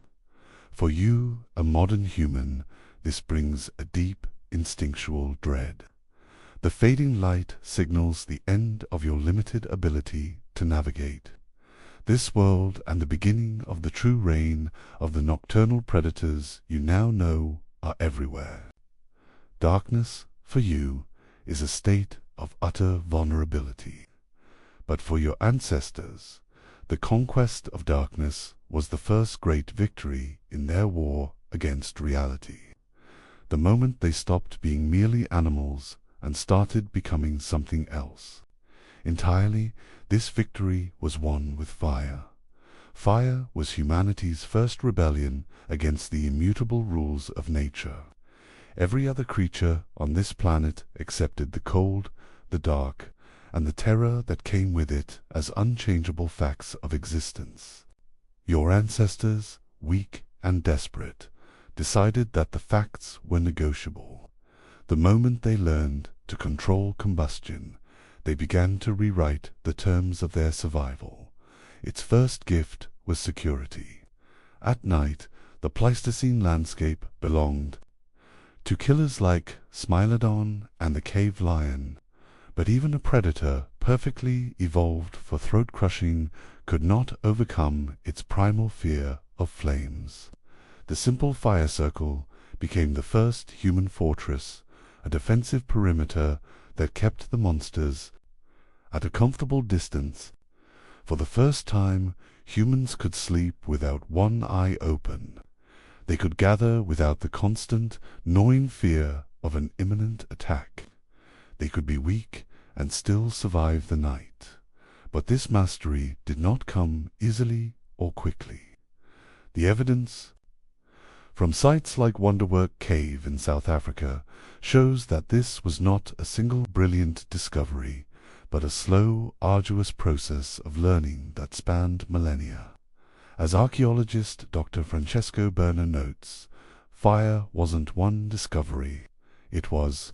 For you, a modern human, this brings a deep, instinctual dread. The fading light signals the end of your limited ability to navigate this world and the beginning of the true reign of the nocturnal predators you now know are everywhere. Darkness, for you, is a state of utter vulnerability. But for your ancestors, the conquest of darkness was the first great victory in their war against reality. The moment they stopped being merely animals and started becoming something else entirely, this victory was won with fire. Fire was humanity's first rebellion against the immutable rules of nature. Every other creature on this planet accepted the cold, the dark, and the terror that came with it as unchangeable facts of existence. Your ancestors, weak and desperate, decided that the facts were negotiable. The moment they learned to control combustion, they began to rewrite the terms of their survival. Its first gift was security. At night, the Pleistocene landscape belonged to killers like Smilodon and the cave lion, but even a predator perfectly evolved for throat-crushing could not overcome its primal fear of flames. The simple fire circle became the first human fortress, a defensive perimeter that kept the monsters at a comfortable distance. For the first time, humans could sleep without one eye open. They could gather without the constant, gnawing fear of an imminent attack. They could be weak and still survive the night. But this mastery did not come easily or quickly. The evidence from sites like Wonderwork Cave in South Africa shows that this was not a single brilliant discovery, but a slow, arduous process of learning that spanned millennia. As archaeologist Dr. Francesco Berna notes, fire wasn't one discovery, it was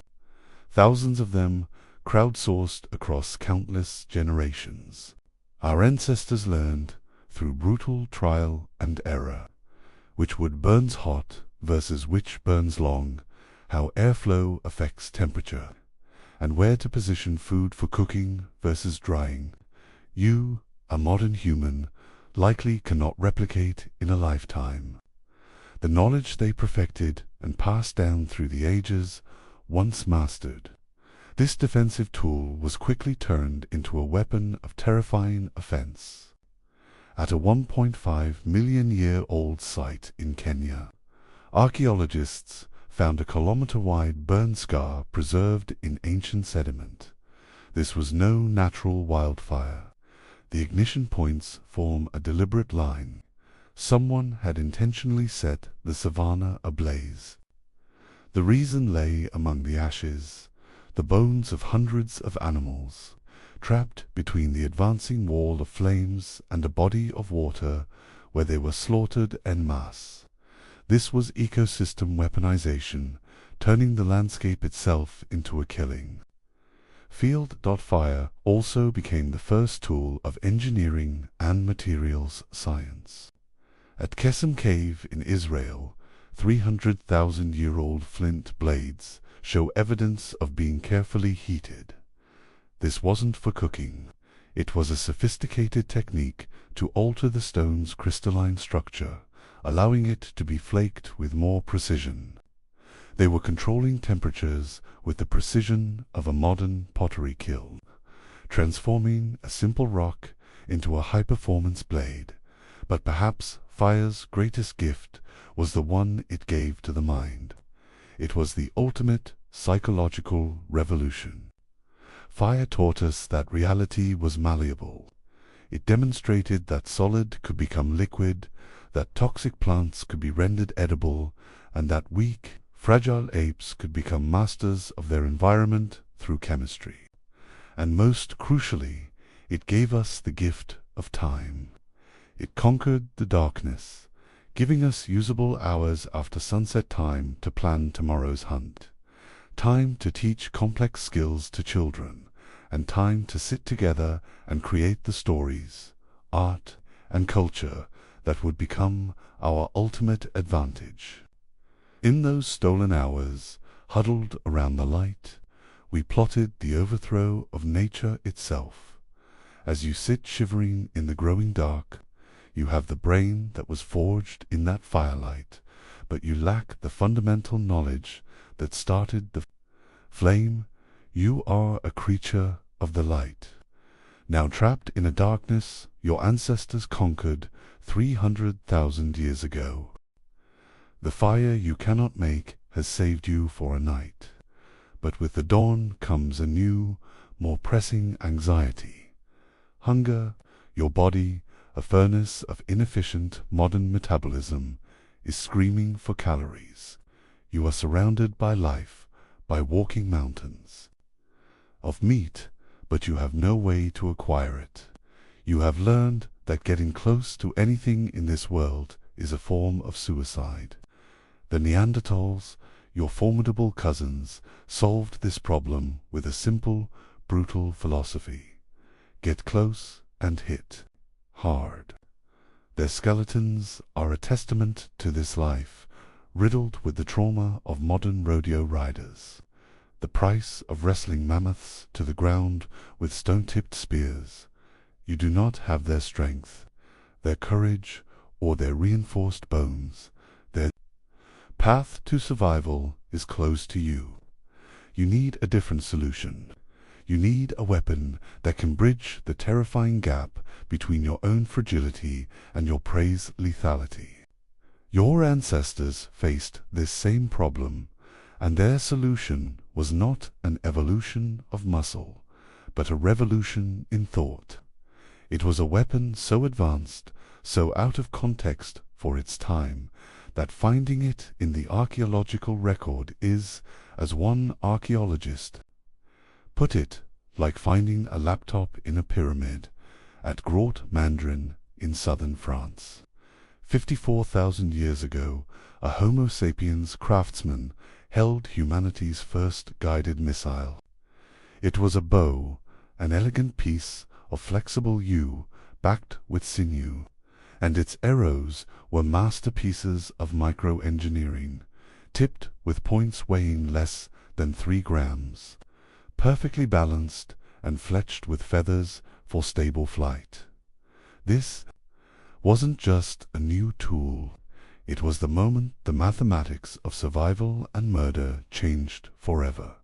thousands of them crowdsourced across countless generations. Our ancestors learned, through brutal trial and error, which wood burns hot versus which burns long, how airflow affects temperature, and where to position food for cooking versus drying. You, a modern human, likely cannot replicate in a lifetime. The knowledge they perfected and passed down through the ages, once mastered. This defensive tool was quickly turned into a weapon of terrifying offense. At a 1.5 million-year-old site in Kenya, archaeologists found a kilometer-wide burn scar preserved in ancient sediment. This was no natural wildfire. The ignition points form a deliberate line. Someone had intentionally set the savanna ablaze. The reason lay among the ashes, the bones of hundreds of animals, trapped between the advancing wall of flames and a body of water where they were slaughtered en masse. This was ecosystem weaponization, turning the landscape itself into a killing. Field.fire also became the first tool of engineering and materials science. At Kesem Cave in Israel, 300,000-year-old flint blades show evidence of being carefully heated. This wasn't for cooking. It was a sophisticated technique to alter the stone's crystalline structure, allowing it to be flaked with more precision. They were controlling temperatures with the precision of a modern pottery kiln, transforming a simple rock into a high-performance blade. But perhaps fire's greatest gift was the one it gave to the mind. It was the ultimate psychological revolution. Fire taught us that reality was malleable. It demonstrated that solid could become liquid, that toxic plants could be rendered edible, and that weak, fragile apes could become masters of their environment through chemistry. And most crucially, it gave us the gift of time. It conquered the darkness, giving us usable hours after sunset time to plan tomorrow's hunt, time to teach complex skills to children, and time to sit together and create the stories, art, and culture that would become our ultimate advantage. In those stolen hours, huddled around the light, we plotted the overthrow of nature itself. As you sit shivering in the growing dark, you have the brain that was forged in that firelight, but you lack the fundamental knowledge that started the flame. You are a creature of the light. Now trapped in a darkness your ancestors conquered 300,000 years ago. The fire you cannot make has saved you for a night, but with the dawn comes a new, more pressing anxiety. Hunger, your body, a furnace of inefficient modern metabolism, is screaming for calories. You are surrounded by life, by walking mountains of meat, but you have no way to acquire it. You have learned that getting close to anything in this world is a form of suicide. The Neanderthals, your formidable cousins, solved this problem with a simple, brutal philosophy. Get close and hit hard. Their skeletons are a testament to this life, riddled with the trauma of modern rodeo riders. The price of wrestling mammoths to the ground with stone-tipped spears. You do not have their strength, their courage, or their reinforced bones. Their path to survival is closed to you. You need a different solution. You need a weapon that can bridge the terrifying gap between your own fragility and your prey's lethality. Your ancestors faced this same problem, and their solution was not an evolution of muscle, but a revolution in thought. It was a weapon so advanced, so out of context for its time, that finding it in the archaeological record is, as one archaeologist put it, like finding a laptop in a pyramid at Grotte Mandrin in southern France. 54,000 years ago, a Homo sapiens craftsman held humanity's first guided missile. It was a bow, an elegant piece of flexible yew backed with sinew, and its arrows were masterpieces of micro-engineering, tipped with points weighing less than 3 grams, perfectly balanced and fletched with feathers for stable flight. This wasn't just a new tool. It was the moment the mathematics of survival and murder changed forever.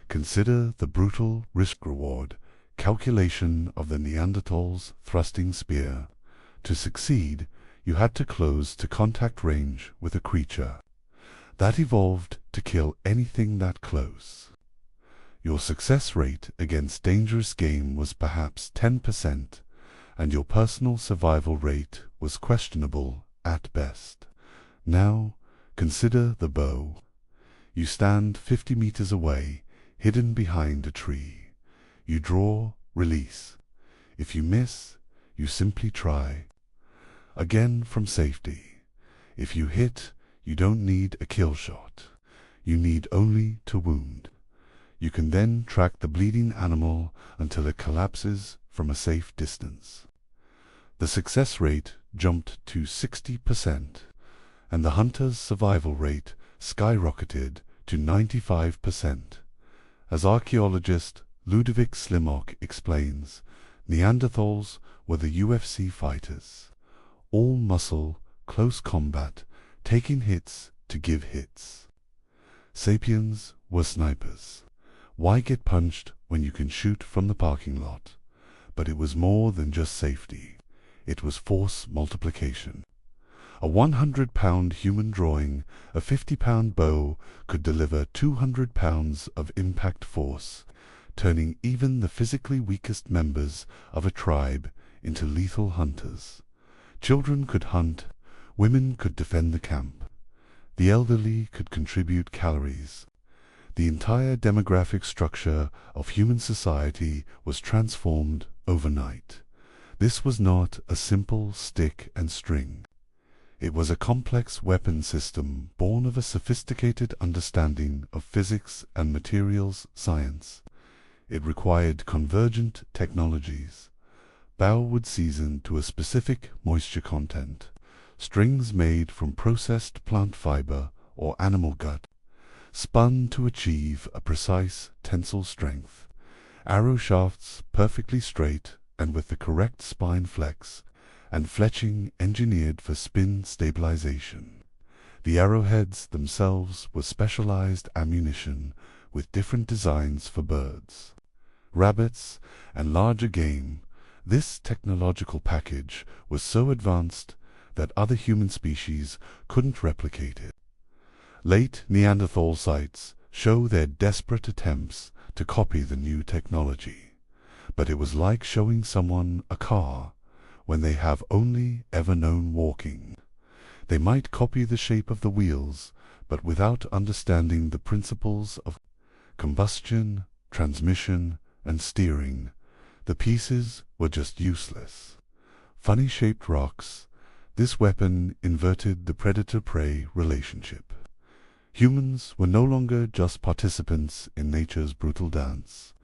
Consider the brutal risk-reward calculation of the Neanderthal's thrusting spear. To succeed, you had to close to contact range with a creature that evolved to kill anything that close. Your success rate against dangerous game was perhaps 10%, and your personal survival rate was questionable at best. Now, consider the bow. You stand 50 meters away, hidden behind a tree. You draw, release. If you miss, you simply try again from safety. If you hit, you don't need a kill shot. You need only to wound. You can then track the bleeding animal until it collapses from a safe distance. The success rate jumped to 60%, and the hunter's survival rate skyrocketed to 95%. As archaeologist Ludovic Slimok explains, Neanderthals were the UFC fighters. All muscle, close combat, taking hits to give hits. Sapiens were snipers. Why get punched when you can shoot from the parking lot? But it was more than just safety. It was force multiplication. A 100-pound human drawing, a 50-pound bow could deliver 200 pounds of impact force, turning even the physically weakest members of a tribe into lethal hunters. Children could hunt, women could defend the camp. The elderly could contribute calories. The entire demographic structure of human society was transformed overnight. This was not a simple stick and string. It was a complex weapon system born of a sophisticated understanding of physics and materials science. It required convergent technologies. Bow-wood seasoned to a specific moisture content, strings made from processed plant fiber or animal gut, spun to achieve a precise tensile strength, arrow shafts perfectly straight and with the correct spine flex, and fletching engineered for spin stabilization. The arrowheads themselves were specialized ammunition with different designs for birds, rabbits, and larger game. This technological package was so advanced that other human species couldn't replicate it. Late Neanderthal sites show their desperate attempts to copy the new technology, but it was like showing someone a car when they have only ever known walking. They might copy the shape of the wheels, but without understanding the principles of combustion, transmission, and steering, the pieces were just useless. Funny-shaped rocks, this weapon inverted the predator-prey relationship. Humans were no longer just participants in nature's brutal dance.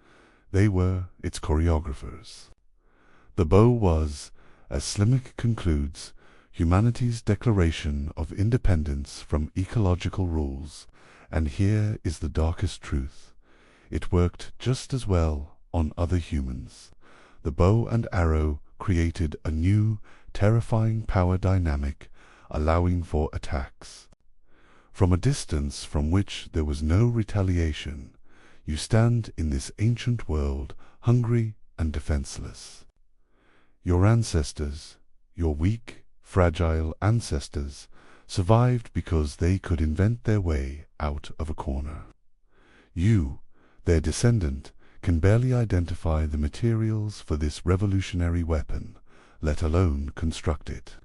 They were its choreographers. The bow was, as Slimek concludes, humanity's declaration of independence from ecological rules, and here is the darkest truth. It worked just as well on other humans. The bow and arrow created a new, terrifying power dynamic, allowing for attacks. From a distance from which there was no retaliation, you stand in this ancient world, hungry and defenseless. Your ancestors, your weak, fragile ancestors, survived because they could invent their way out of a corner. You, their descendant, can barely identify the materials for this revolutionary weapon, let alone construct it.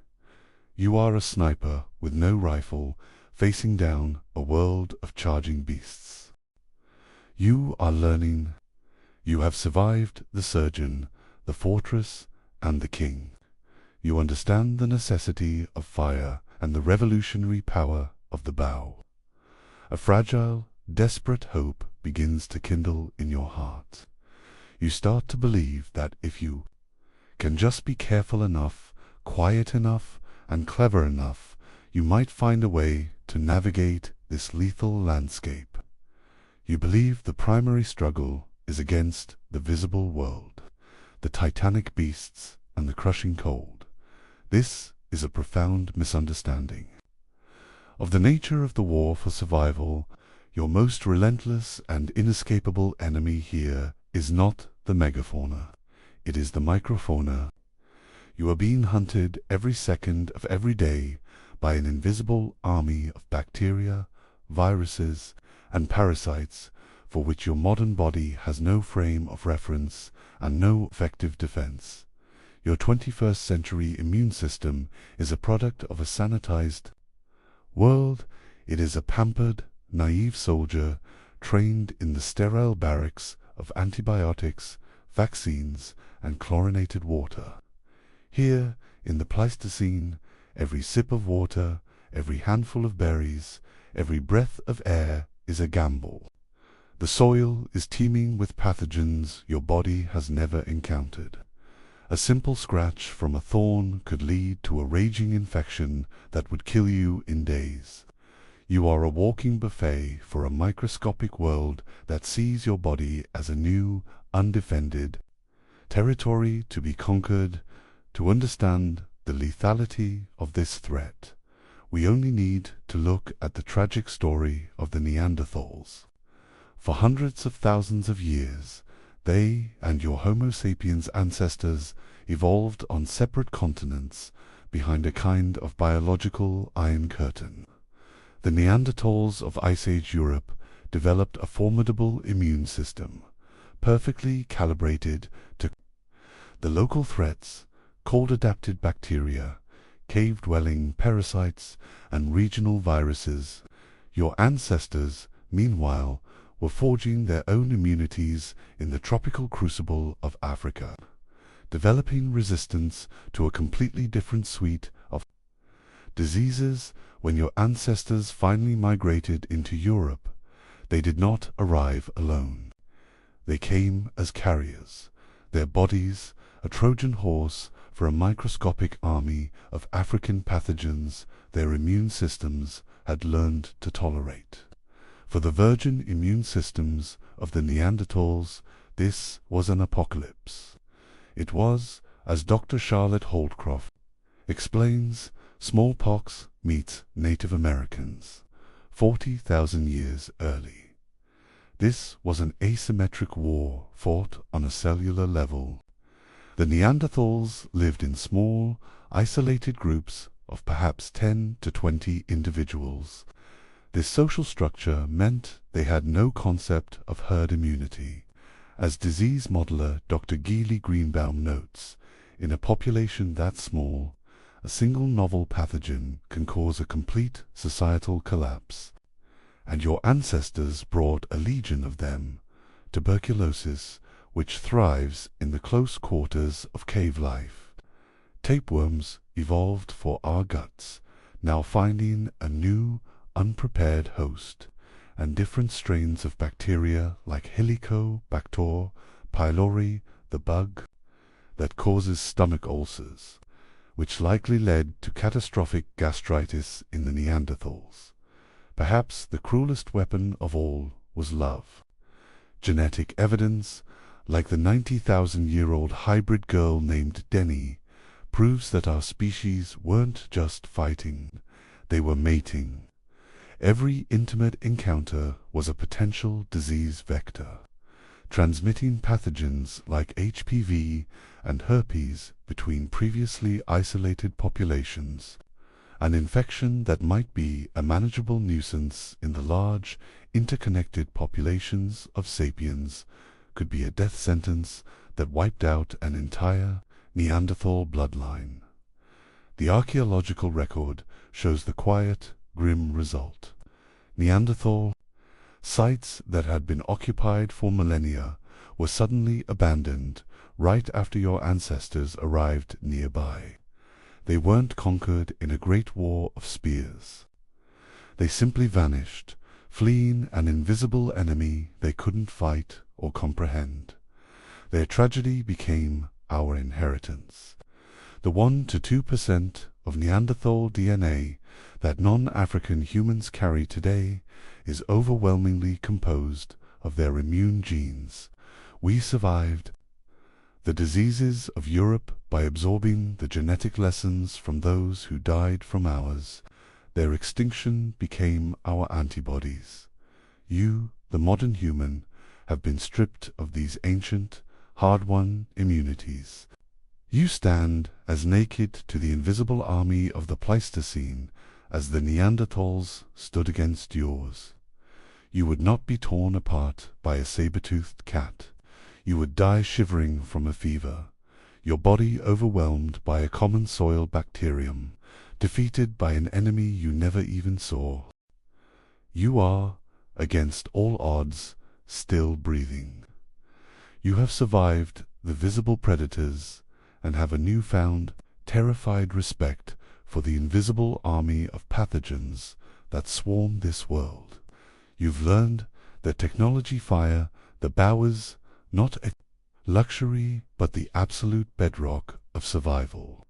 You are a sniper with no rifle, facing down a world of charging beasts. You are learning. You have survived the surgeon, the fortress, and the king. You understand the necessity of fire and the revolutionary power of the bow. A fragile, desperate hope begins to kindle in your heart. You start to believe that if you can just be careful enough, quiet enough, and clever enough, you might find a way to navigate this lethal landscape. You believe the primary struggle is against the visible world, the titanic beasts, and the crushing cold. This is a profound misunderstanding of the nature of the war for survival. Your most relentless and inescapable enemy here is not the megafauna. It is the microfauna. You are being hunted every second of every day by an invisible army of bacteria, viruses, and parasites for which your modern body has no frame of reference and no effective defense. Your 21st century immune system is a product of a sanitized world. It is a pampered, naive soldier trained in the sterile barracks of antibiotics, vaccines, and chlorinated water. Here, in the Pleistocene, every sip of water, every handful of berries, every breath of air is a gamble. The soil is teeming with pathogens your body has never encountered. A simple scratch from a thorn could lead to a raging infection that would kill you in days. You are a walking buffet for a microscopic world that sees your body as a new, undefended territory to be conquered. To understand the lethality of this threat, we only need to look at the tragic story of the Neanderthals. For hundreds of thousands of years, they and your Homo sapiens ancestors evolved on separate continents behind a kind of biological iron curtain. The Neanderthals of Ice Age Europe developed a formidable immune system, perfectly calibrated to the local threats: cold-adapted bacteria, cave-dwelling parasites, and regional viruses. Your ancestors, meanwhile, were forging their own immunities in the tropical crucible of Africa, developing resistance to a completely different suite of diseases. When your ancestors finally migrated into Europe, they did not arrive alone. They came as carriers, their bodies a Trojan horse for a microscopic army of African pathogens their immune systems had learned to tolerate. For the virgin immune systems of the Neanderthals, this was an apocalypse. It was, as Dr. Charlotte Holdcroft explains, smallpox meets Native Americans, 40,000 years early. This was an asymmetric war fought on a cellular level. The Neanderthals lived in small, isolated groups of perhaps 10 to 20 individuals. This social structure meant they had no concept of herd immunity. As disease modeler Dr. Geely Greenbaum notes, in a population that small, a single novel pathogen can cause a complete societal collapse. And your ancestors brought a legion of them. Tuberculosis, which thrives in the close quarters of cave life. Tapeworms evolved for our guts, now finding a new, unprepared host, and different strains of bacteria like Helicobacter pylori, the bug that causes stomach ulcers, which likely led to catastrophic gastritis in the Neanderthals. Perhaps the cruelest weapon of all was love. Genetic evidence, like the 90,000-year-old hybrid girl named Denny, proves that our species weren't just fighting, they were mating. Every intimate encounter was a potential disease vector, transmitting pathogens like HPV and herpes between previously isolated populations. An infection that might be a manageable nuisance in the large, interconnected populations of sapiens could be a death sentence that wiped out an entire Neanderthal bloodline. The archaeological record shows the quiet, grim result. Neanderthal sites that had been occupied for millennia were suddenly abandoned right after your ancestors arrived nearby. They weren't conquered in a great war of spears. They simply vanished, fleeing an invisible enemy they couldn't fight or comprehend. Their tragedy became our inheritance. The 1 to 2% of Neanderthal DNA that non-African humans carry today is overwhelmingly composed of their immune genes. We survived the diseases of Europe by absorbing the genetic lessons from those who died from ours. Their extinction became our antibodies. You, the modern human, have been stripped of these ancient, hard-won immunities. You stand as naked to the invisible army of the Pleistocene as the Neanderthals stood against yours. You would not be torn apart by a saber-toothed cat. You would die shivering from a fever, your body overwhelmed by a common soil bacterium, defeated by an enemy you never even saw. You are, against all odds, still breathing. You have survived the visible predators and have a newfound, terrified respect for the invisible army of pathogens that swarm this world. You've learned that technology fire, the Bowers, not a luxury, but the absolute bedrock of survival.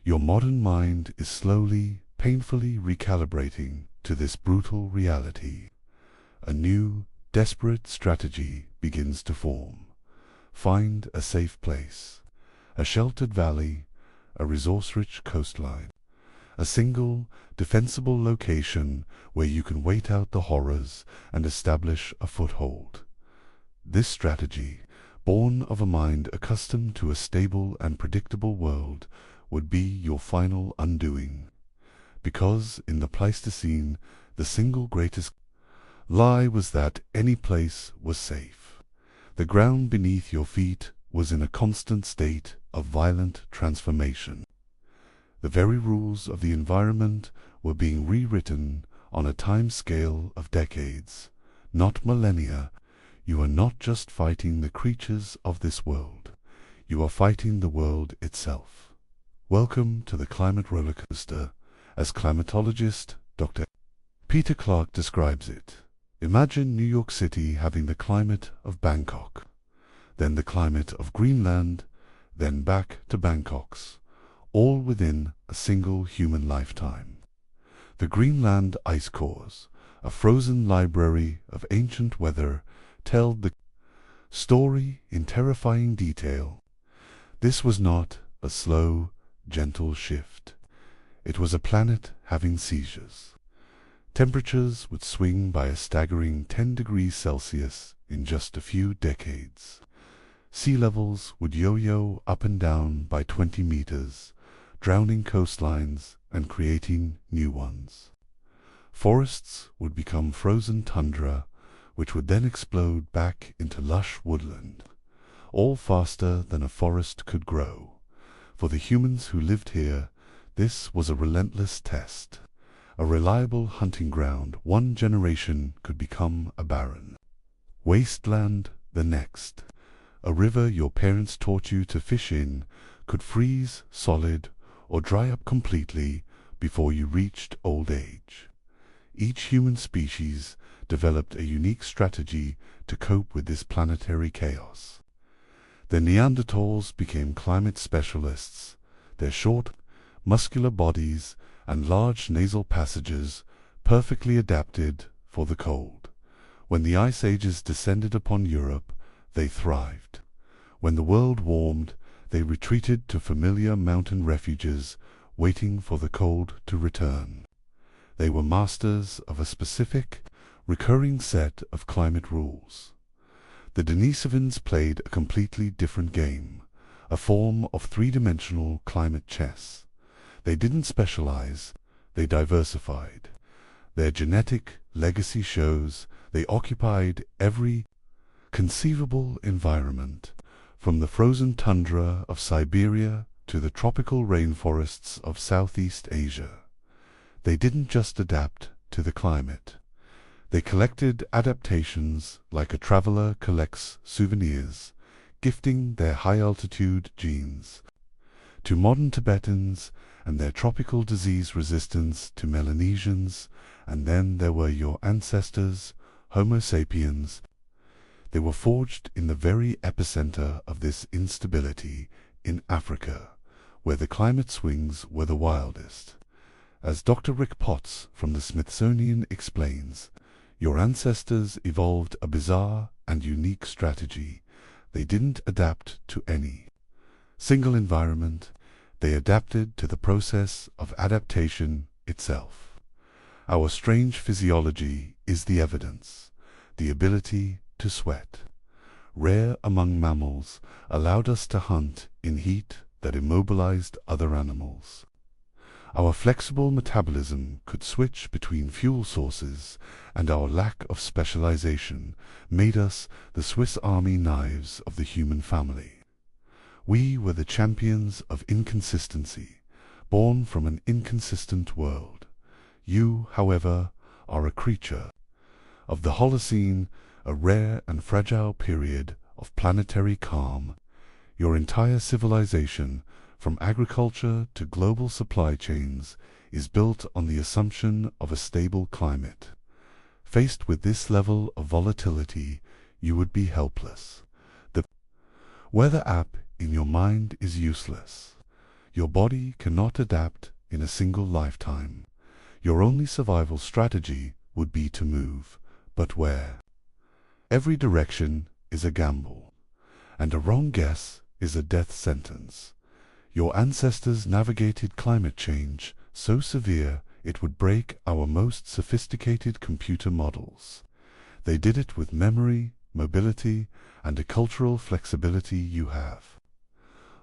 Your modern mind is slowly, painfully recalibrating to this brutal reality. A new, desperate strategy begins to form. Find a safe place, a sheltered valley, a resource-rich coastline, a single, defensible location where you can wait out the horrors and establish a foothold. This strategy, born of a mind accustomed to a stable and predictable world, would be your final undoing. Because in the Pleistocene, the single greatest lie was that any place was safe. The ground beneath your feet was in a constant state of violent transformation. The very rules of the environment were being rewritten on a time scale of decades, not millennia. You are not just fighting the creatures of this world. You are fighting the world itself. Welcome to the Climate Rollercoaster, as climatologist Dr. Peter Clark describes it. Imagine New York City having the climate of Bangkok, then the climate of Greenland, then back to Bangkok's, all within a single human lifetime. The Greenland ice cores, a frozen library of ancient weather, tell the story in terrifying detail. This was not a slow, gentle shift. It was a planet having seizures. Temperatures would swing by a staggering 10 degrees Celsius in just a few decades. Sea levels would yo-yo up and down by 20 meters, drowning coastlines and creating new ones. Forests would become frozen tundra, which would then explode back into lush woodland, all faster than a forest could grow. For the humans who lived here, this was a relentless test, a reliable hunting ground. One generation could become a barren wasteland the next, A river your parents taught you to fish in could freeze solid or dry up completely before you reached old age. Each human species developed a unique strategy to cope with this planetary chaos. The Neanderthals became climate specialists. Their short, muscular bodies and large nasal passages perfectly adapted for the cold. When the ice ages descended upon Europe, they thrived. When the world warmed, they retreated to familiar mountain refuges, waiting for the cold to return. They were masters of a specific, recurring set of climate rules. The Denisovans played a completely different game, a form of three-dimensional climate chess. They didn't specialize, they diversified. Their genetic legacy shows they occupied every conceivable environment, from the frozen tundra of Siberia to the tropical rainforests of Southeast Asia. They didn't just adapt to the climate. They collected adaptations like a traveler collects souvenirs, gifting their high-altitude genes to modern Tibetans and their tropical disease resistance to Melanesians. And then there were your ancestors, Homo sapiens. They were forged in the very epicenter of this instability in Africa, where the climate swings were the wildest. As Dr. Rick Potts from the Smithsonian explains, your ancestors evolved a bizarre and unique strategy. They didn't adapt to any single environment. They adapted to the process of adaptation itself. Our strange physiology is the evidence. The ability to sweat, rare among mammals, allowed us to hunt in heat that immobilized other animals. Our flexible metabolism could switch between fuel sources, and our lack of specialization made us the Swiss Army knives of the human family. We were the champions of inconsistency, born from an inconsistent world. You, however, are a creature of the Holocene, a rare and fragile period of planetary calm. Your entire civilization, from agriculture to global supply chains, is built on the assumption of a stable climate. Faced with this level of volatility, you would be helpless. The weather app in your mind is useless. Your body cannot adapt in a single lifetime. Your only survival strategy would be to move, but where? Every direction is a gamble, and a wrong guess is a death sentence. Your ancestors navigated climate change so severe it would break our most sophisticated computer models. They did it with memory, mobility, and a cultural flexibility you have.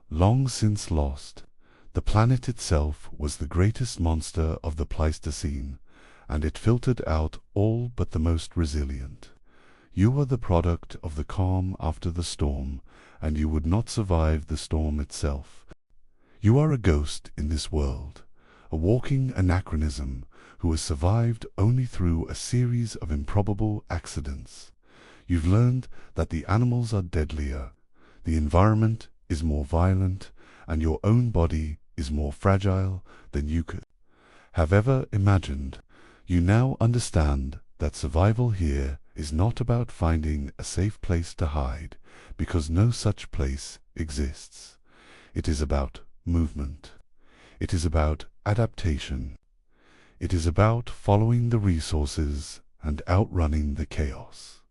Long since lost, the planet itself was the greatest monster of the Pleistocene, and it filtered out all but the most resilient. You are the product of the calm after the storm, and you would not survive the storm itself. You are a ghost in this world, a walking anachronism who has survived only through a series of improbable accidents. You've learned that the animals are deadlier, the environment is more violent, and your own body is more fragile than you could have ever imagined. You now understand that survival here is not about finding a safe place to hide, because no such place exists. It is about movement. It is about adaptation. It is about following the resources and outrunning the chaos.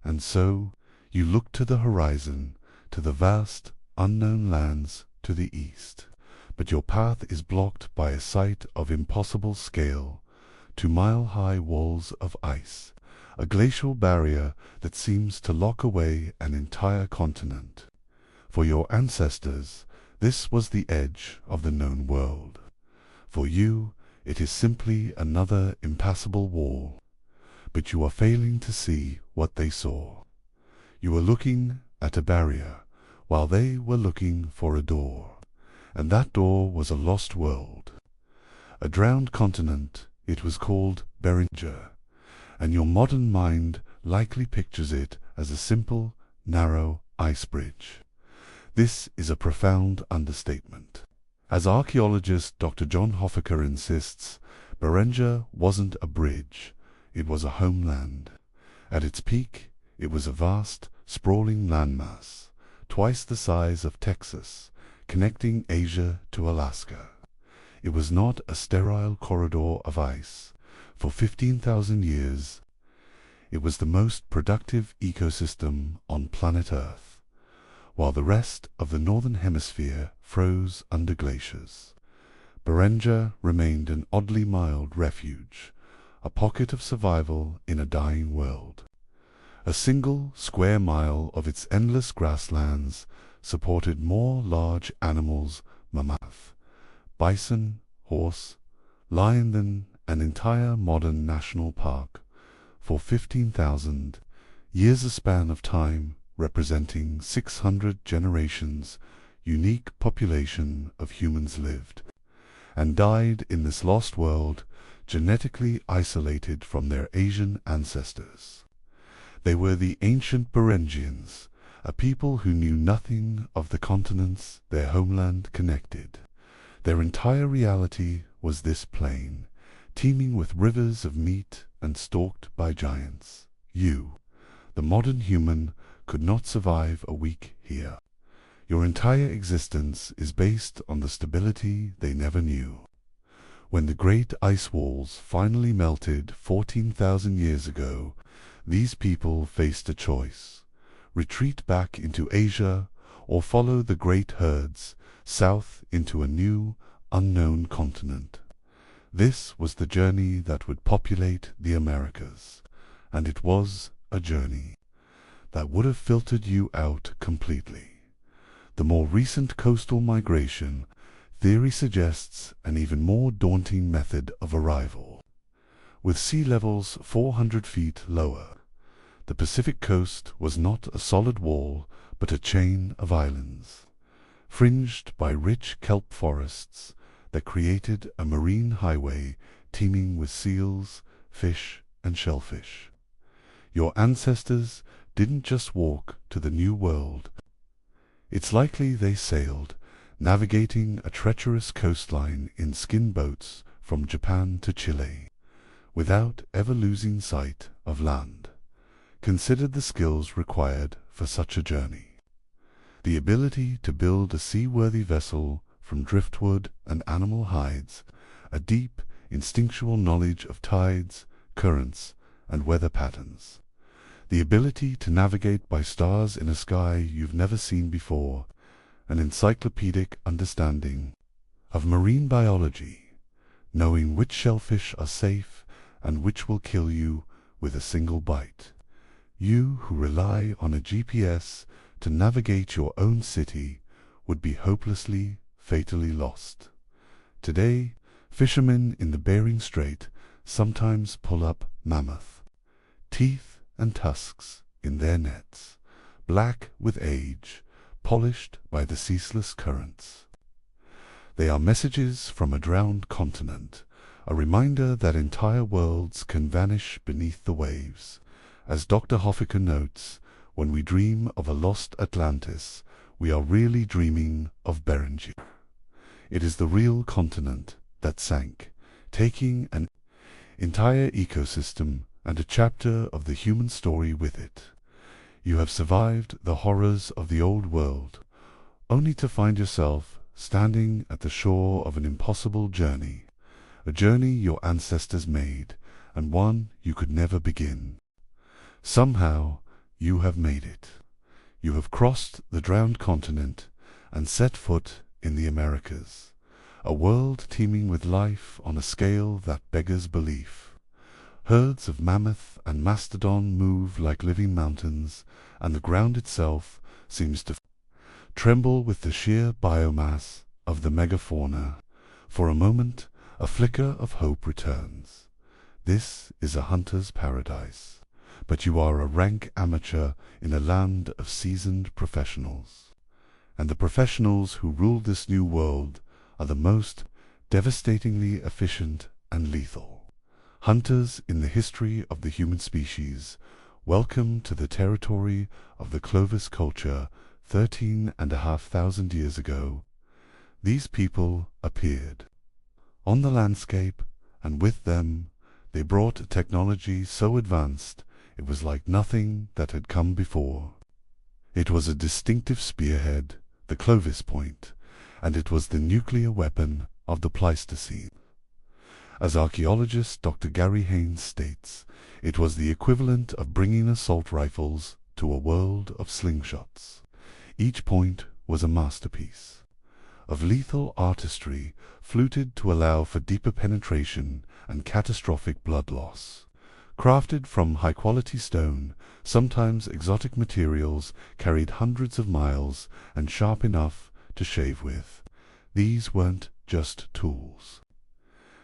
And so you look to the horizon, to the vast, unknown lands to the east. But your path is blocked by a sight of impossible scale, 2-mile-high walls of ice, a glacial barrier that seems to lock away an entire continent. For your ancestors, this was the edge of the known world. For you, it is simply another impassable wall. But you are failing to see what they saw. You are looking at a barrier, while they were looking for a door. And that door was a lost world. A drowned continent. It was called Beringer, and your modern mind likely pictures it as a simple, narrow ice bridge. This is a profound understatement. As archaeologist Dr. John Hoffaker insists, Beringia wasn't a bridge, it was a homeland. At its peak, it was a vast, sprawling landmass, twice the size of Texas, connecting Asia to Alaska. It was not a sterile corridor of ice. For 15,000 years, it was the most productive ecosystem on planet Earth, while the rest of the northern hemisphere froze under glaciers. Beringia remained an oddly mild refuge, a pocket of survival in a dying world. A single square mile of its endless grasslands supported more large animals, mammoth, bison, horse, lion than an entire modern national park. For 15,000 years, a span of time representing 600 generations, unique population of humans lived and died in this lost world, genetically isolated from their Asian ancestors. They were the ancient Beringians, a people who knew nothing of the continents their homeland connected. Their entire reality was this plain, teeming with rivers of meat and stalked by giants. You, the modern human, could not survive a week here. Your entire existence is based on the stability they never knew. When the great ice walls finally melted 14,000 years ago, these people faced a choice: retreat back into Asia or follow the great herds south into a new, unknown continent. This was the journey that would populate the Americas, and it was a journey that would have filtered you out completely. The more recent coastal migration theory suggests an even more daunting method of arrival. With sea levels 400 feet lower, the Pacific coast was not a solid wall but a chain of islands, fringed by rich kelp forests that created a marine highway teeming with seals, fish, and shellfish. Your ancestors didn't just walk to the New World. It's likely they sailed, navigating a treacherous coastline in skin boats from Japan to Chile, without ever losing sight of land. Consider the skills required for such a journey. The ability to build a seaworthy vessel from driftwood and animal hides, a deep, instinctual knowledge of tides, currents, and weather patterns. The ability to navigate by stars in a sky you've never seen before, an encyclopedic understanding of marine biology, knowing which shellfish are safe and which will kill you with a single bite. You who rely on a GPS to navigate your own city would be hopelessly, fatally lost. Today, fishermen in the Bering Strait sometimes pull up mammoth, teeth and tusks in their nets, black with age, polished by the ceaseless currents. They are messages from a drowned continent, a reminder that entire worlds can vanish beneath the waves. As Dr. Hoffaker notes, when we dream of a lost Atlantis, we are really dreaming of Beringia. It is the real continent that sank, taking an entire ecosystem and a chapter of the human story with it. You have survived the horrors of the old world, only to find yourself standing at the shore of an impossible journey, a journey your ancestors made, and one you could never begin. Somehow, you have made it. You have crossed the drowned continent and set foot in the Americas, a world teeming with life on a scale that beggars belief. Herds of mammoth and mastodon move like living mountains, and the ground itself seems to tremble with the sheer biomass of the megafauna. For a moment, a flicker of hope returns. This is a hunter's paradise, but you are a rank amateur in a land of seasoned professionals. And the professionals who rule this new world are the most devastatingly efficient and lethal. Hunters in the history of the human species, Welcome to the territory of the Clovis culture 13,500 years ago. These people appeared on the landscape, and with them they brought a technology so advanced it was like nothing that had come before. It was a distinctive spearhead, the Clovis point, and it was the nuclear weapon of the Pleistocene. As archaeologist Dr. Gary Haynes states, it was the equivalent of bringing assault rifles to a world of slingshots. Each point was a masterpiece of lethal artistry, fluted to allow for deeper penetration and catastrophic blood loss. Crafted from high-quality stone, sometimes exotic materials carried hundreds of miles and sharp enough to shave with, these weren't just tools.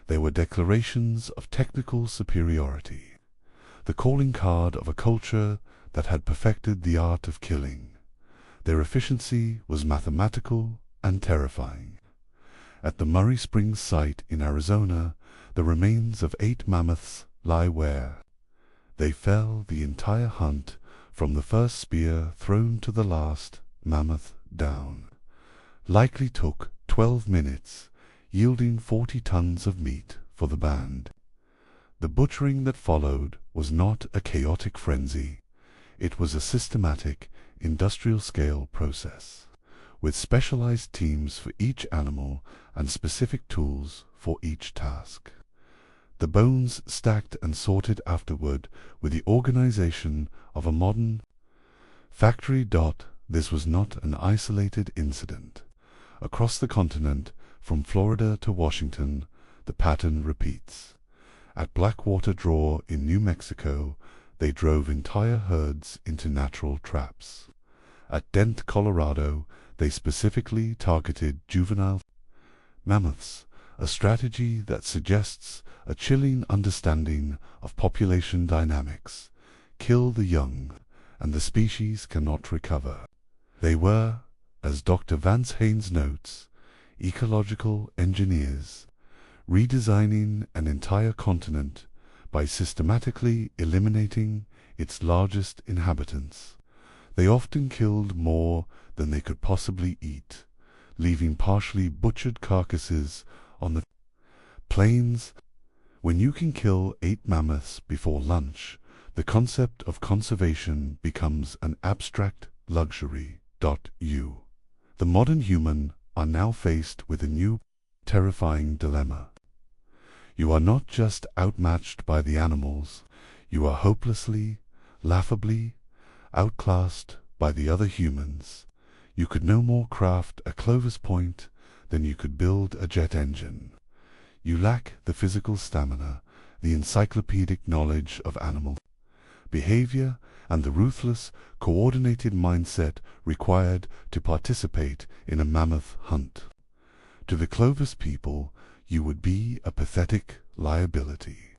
They were declarations of technical superiority, the calling card of a culture that had perfected the art of killing. Their efficiency was mathematical and terrifying. At the Murray Springs site in Arizona, the remains of 8 mammoths lie where they fell the entire hunt, from the first spear thrown to the last mammoth down. Likely took 12 minutes, yielding 40 tons of meat for the band. The butchering that followed was not a chaotic frenzy. It was a systematic, industrial-scale process, with specialized teams for each animal and specific tools for each task. The bones stacked and sorted afterward with the organization of a modern factory. This was not an isolated incident. Across the continent, from Florida to Washington, the pattern repeats. At Blackwater Draw in New Mexico, they drove entire herds into natural traps. At Dent, Colorado, they specifically targeted juvenile mammoths, a strategy that suggests a chilling understanding of population dynamics. Kill the young, and the species cannot recover. They were, as Dr. Vance Haynes notes, ecological engineers, redesigning an entire continent by systematically eliminating its largest inhabitants. They often killed more than they could possibly eat, leaving partially butchered carcasses on the plains. When you can kill 8 mammoths before lunch, the concept of conservation becomes an abstract luxury. The modern human are now faced with a new, terrifying dilemma. You are not just outmatched by the animals, you are hopelessly, laughably, outclassed by the other humans. You could no more craft a Clovis point than you could build a jet engine. You lack the physical stamina, the encyclopedic knowledge of animal behavior, and the ruthless, coordinated mindset required to participate in a mammoth hunt. To the Clovis people, you would be a pathetic liability.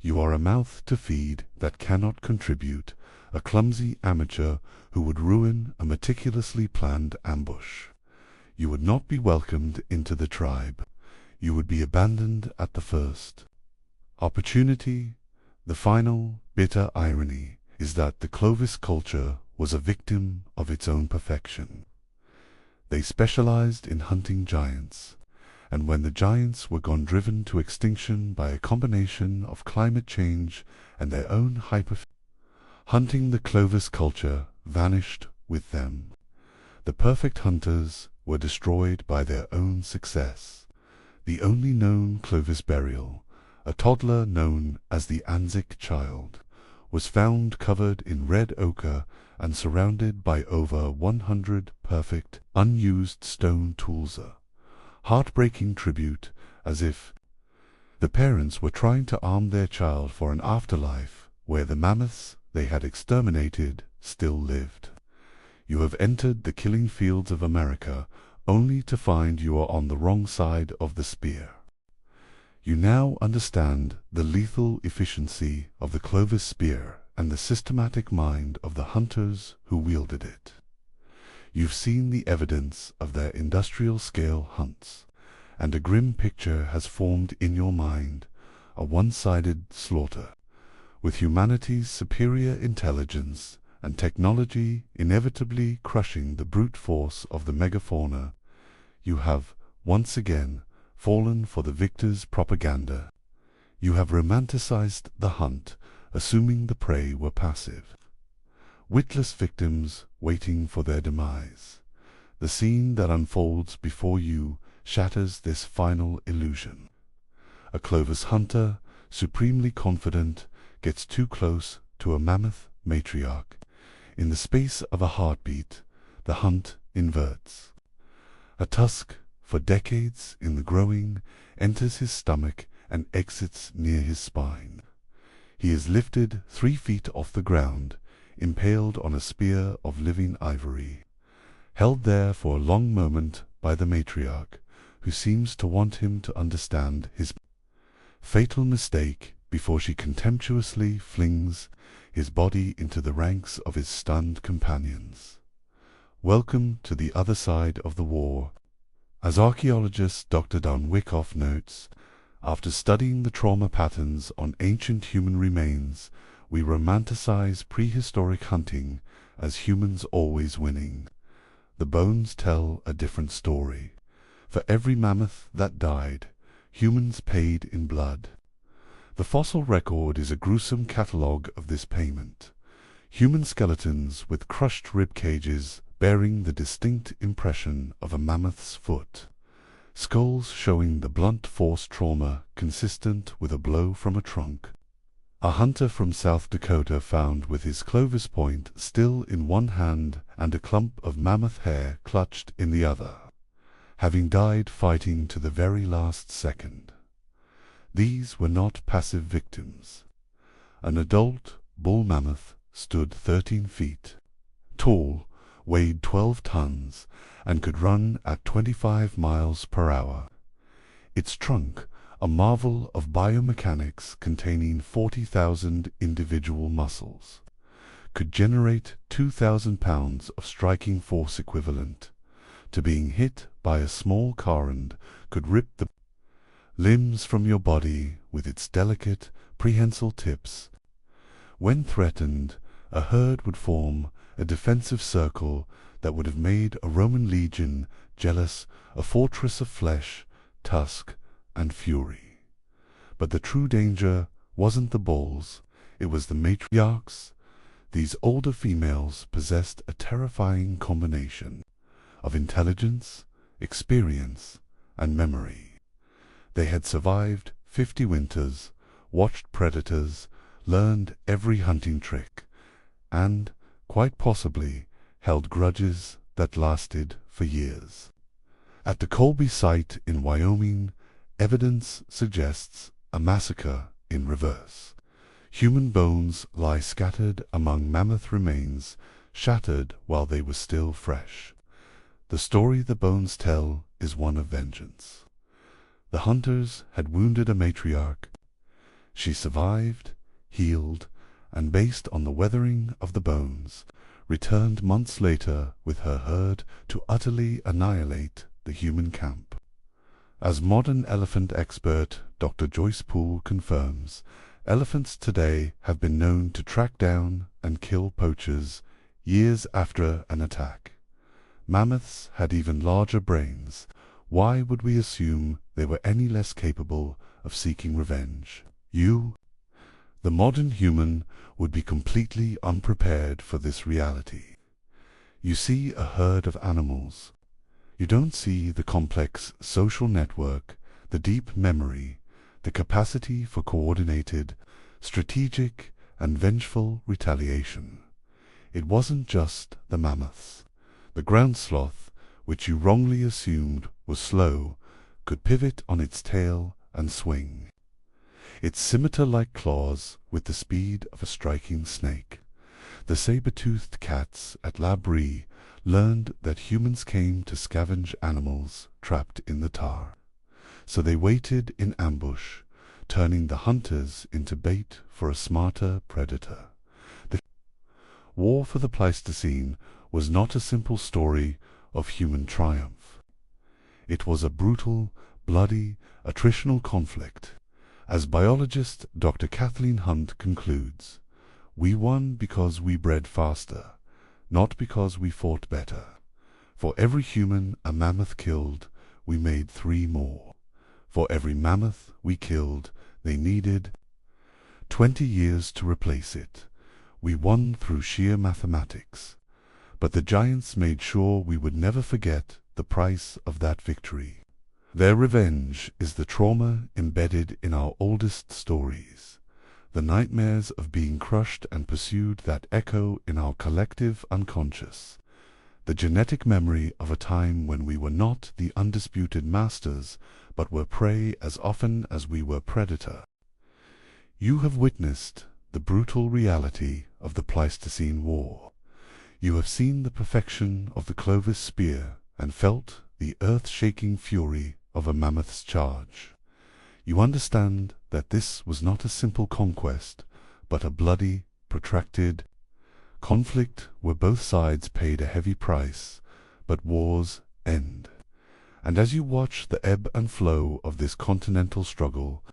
You are a mouth to feed that cannot contribute, a clumsy amateur who would ruin a meticulously planned ambush. You would not be welcomed into the tribe. You would be abandoned at the first opportunity. The final, bitter irony is that the Clovis culture was a victim of its own perfection. They specialized in hunting giants, and when the giants were gone, driven to extinction by a combination of climate change and their own hunting, the Clovis culture vanished with them. The perfect hunters were destroyed by their own success. The only known Clovis burial, a toddler known as the Anzic child, was found covered in red ochre and surrounded by over 100 perfect, unused stone tools. A heartbreaking tribute, as if the parents were trying to arm their child for an afterlife where the mammoths they had exterminated still lived. You have entered the killing fields of America only to find you are on the wrong side of the spear. You now understand the lethal efficiency of the Clovis spear and the systematic mind of the hunters who wielded it. You've seen the evidence of their industrial-scale hunts, and a grim picture has formed in your mind, a one-sided slaughter, With humanity's superior intelligence and technology inevitably crushing the brute force of the megafauna, you have, once again, fallen for the victor's propaganda. You have romanticized the hunt, assuming the prey were passive, witless victims waiting for their demise. The scene that unfolds before you shatters this final illusion. A Clovis hunter, supremely confident, gets too close to a mammoth matriarch. In the space of a heartbeat, the hunt inverts. A tusk, for decades in the growing, enters his stomach and exits near his spine. He is lifted 3 feet off the ground, impaled on a spear of living ivory, held there for a long moment by the matriarch, who seems to want him to understand his fatal mistake before she contemptuously flings his body into the ranks of his stunned companions. Welcome to the other side of the war. As archaeologist Dr. Don Wyckoff notes, after studying the trauma patterns on ancient human remains, we romanticize prehistoric hunting as humans always winning. The bones tell a different story. For every mammoth that died, humans paid in blood. The fossil record is a gruesome catalogue of this payment. Human skeletons with crushed rib cages bearing the distinct impression of a mammoth's foot. Skulls showing the blunt force trauma consistent with a blow from a trunk. A hunter from South Dakota found with his Clovis point still in one hand and a clump of mammoth hair clutched in the other, having died fighting to the very last second. These were not passive victims. An adult bull mammoth stood 13 feet tall, weighed 12 tons, and could run at 25 miles per hour. Its trunk, a marvel of biomechanics containing 40,000 individual muscles, could generate 2,000 pounds of striking force equivalent to being hit by a small car and could rip the limbs from your body with its delicate, prehensile tips. When threatened, a herd would form a defensive circle that would have made a Roman legion jealous, a fortress of flesh, tusk, and fury. But the true danger wasn't the bulls, it was the matriarchs. These older females possessed a terrifying combination of intelligence, experience, and memory. They had survived 50 winters, watched predators, learned every hunting trick, and, quite possibly, held grudges that lasted for years. At the Colby site in Wyoming, evidence suggests a massacre in reverse. Human bones lie scattered among mammoth remains, shattered while they were still fresh. The story the bones tell is one of vengeance. The hunters had wounded a matriarch. She survived, healed, and based on the weathering of the bones, returned months later with her herd to utterly annihilate the human camp. As modern elephant expert Dr. Joyce Poole confirms, elephants today have been known to track down and kill poachers years after an attack. Mammoths had even larger brains. Why would we assume they were any less capable of seeking revenge? You, the modern human, would be completely unprepared for this reality. You see a herd of animals. You don't see the complex social network, the deep memory, the capacity for coordinated, strategic, and vengeful retaliation. It wasn't just the mammoths. The ground sloth, which you wrongly assumed was slow, could pivot on its tail and swing. Its scimitar-like claws with the speed of a striking snake. The saber-toothed cats at La Brie learned that humans came to scavenge animals trapped in the tar. So they waited in ambush, turning the hunters into bait for a smarter predator. The war for the Pleistocene was not a simple story of human triumph. It was a brutal, bloody, attritional conflict, As biologist Dr. Kathleen Hunt concludes, "We won because we bred faster, not because we fought better. For every human a mammoth killed, we made 3 more. For every mammoth we killed, they needed 20 years to replace it. We won through sheer mathematics. But the giants made sure we would never forget the price of that victory. Their revenge is the trauma embedded in our oldest stories, the nightmares of being crushed and pursued that echo in our collective unconscious, the genetic memory of a time when we were not the undisputed masters, but were prey as often as we were predator. You have witnessed the brutal reality of the Pleistocene War. You have seen the perfection of the Clovis spear and felt the earth-shaking fury of a mammoth's charge. You understand that this was not a simple conquest, but a bloody, protracted conflict where both sides paid a heavy price, but wars end. And as you watch the ebb and flow of this continental struggle,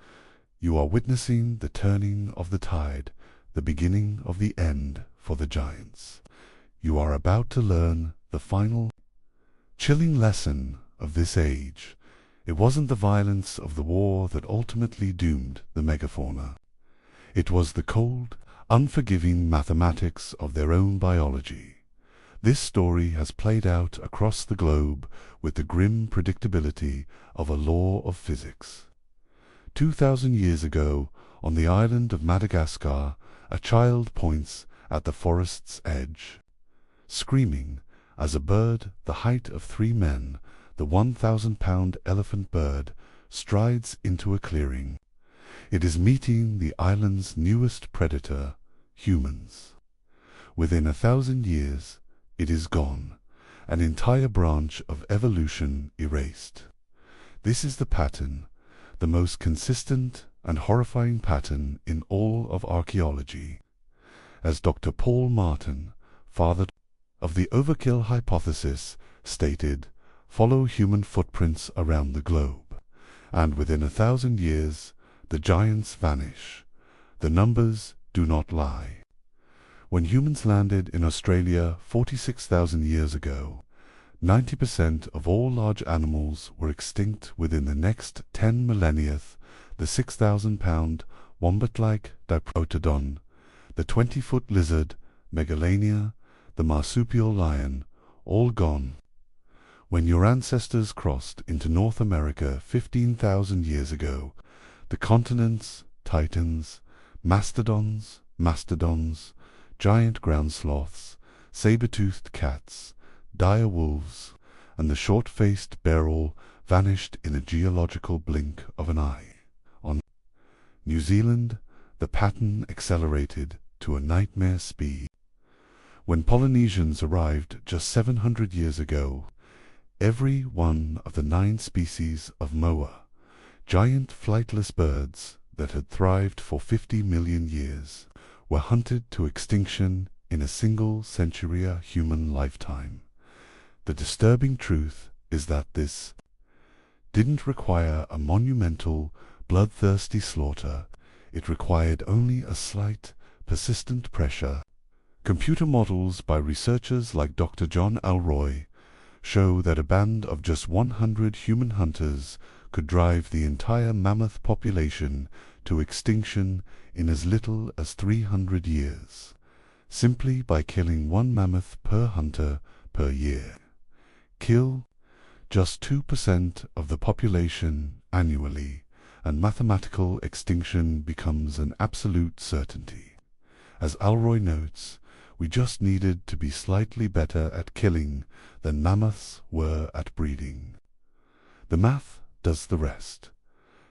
you are witnessing the turning of the tide, the beginning of the end for the giants. You are about to learn the final, chilling lesson of this age. It wasn't the violence of the war that ultimately doomed the megafauna. It was the cold, unforgiving mathematics of their own biology. This story has played out across the globe with the grim predictability of a law of physics. 2,000 years ago, on the island of Madagascar, a child points at the forest's edge, screaming, as a bird the height of 3 men, the 1,000-pound elephant bird, strides into a clearing. It is meeting the island's newest predator, humans. Within 1,000 years, it is gone, an entire branch of evolution erased. This is the pattern, the most consistent and horrifying pattern in all of archaeology. As Dr. Paul Martin, father of the overkill hypothesis, stated, follow human footprints around the globe, and within 1,000 years, the giants vanish. The numbers do not lie. When humans landed in Australia 46,000 years ago, 90% of all large animals were extinct within the next 10 millennia. The 6,000-pound wombat-like diprotodon, the 20-foot lizard, Megalania, the marsupial lion, all gone. When your ancestors crossed into North America 15,000 years ago, the continents, titans, mastodons, giant ground sloths, saber-toothed cats, dire wolves, and the short-faced bear-all vanished in a geological blink of an eye. On New Zealand, the pattern accelerated to a nightmare speed. When Polynesians arrived just 700 years ago, every one of the 9 species of moa, giant flightless birds that had thrived for 50 million years, were hunted to extinction in a single century human lifetime. The disturbing truth is that this didn't require a monumental, bloodthirsty slaughter. It required only a slight, persistent pressure. Computer models by researchers like Dr. John Alroy show that a band of just 100 human hunters could drive the entire mammoth population to extinction in as little as 300 years, simply by killing 1 mammoth per hunter per year. Kill just 2% of the population annually, and mathematical extinction becomes an absolute certainty. As Alroy notes, we just needed to be slightly better at killing than mammoths were at breeding. The math does the rest.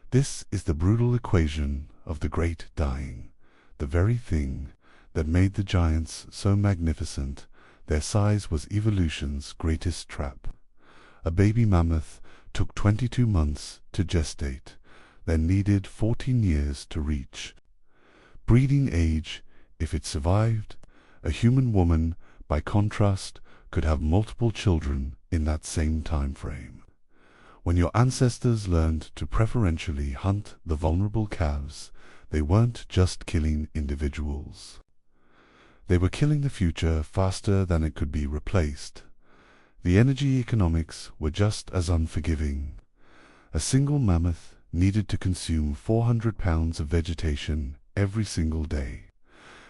This is the brutal equation of the great dying, the very thing that made the giants so magnificent. Their size was evolution's greatest trap. A baby mammoth took 22 months to gestate, then needed 14 years to reach breeding age. If it survived, a human woman, by contrast, could have multiple children in that same time frame. When your ancestors learned to preferentially hunt the vulnerable calves, they weren't just killing individuals. They were killing the future faster than it could be replaced. The energy economics were just as unforgiving. A single mammoth needed to consume 400 pounds of vegetation every single day,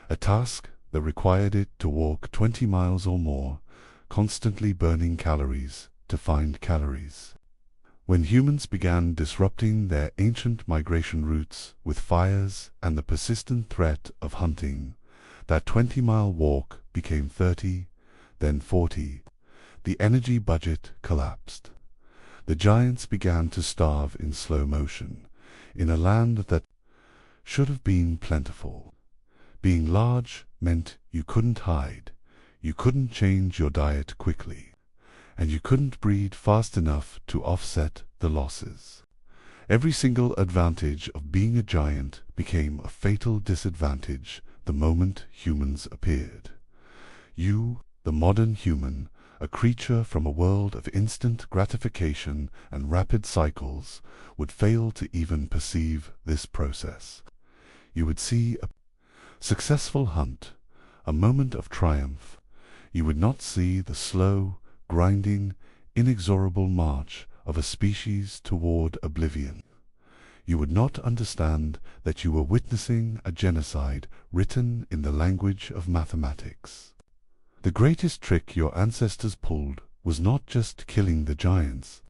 a task that required it to walk 20 miles or more, constantly burning calories to find calories. When humans began disrupting their ancient migration routes with fires and the persistent threat of hunting, that 20-mile walk became 30, then 40. The energy budget collapsed. The giants began to starve in slow motion, in a land that should have been plentiful. Being large meant you couldn't hide, you couldn't change your diet quickly, and you couldn't breed fast enough to offset the losses. Every single advantage of being a giant became a fatal disadvantage the moment humans appeared. You, the modern human, a creature from a world of instant gratification and rapid cycles, would fail to even perceive this process. You would see a successful hunt, a moment of triumph. You would not see the slow, grinding, inexorable march of a species toward oblivion. You would not understand that you were witnessing a genocide written in the language of mathematics. The greatest trick your ancestors pulled was not just killing the giants,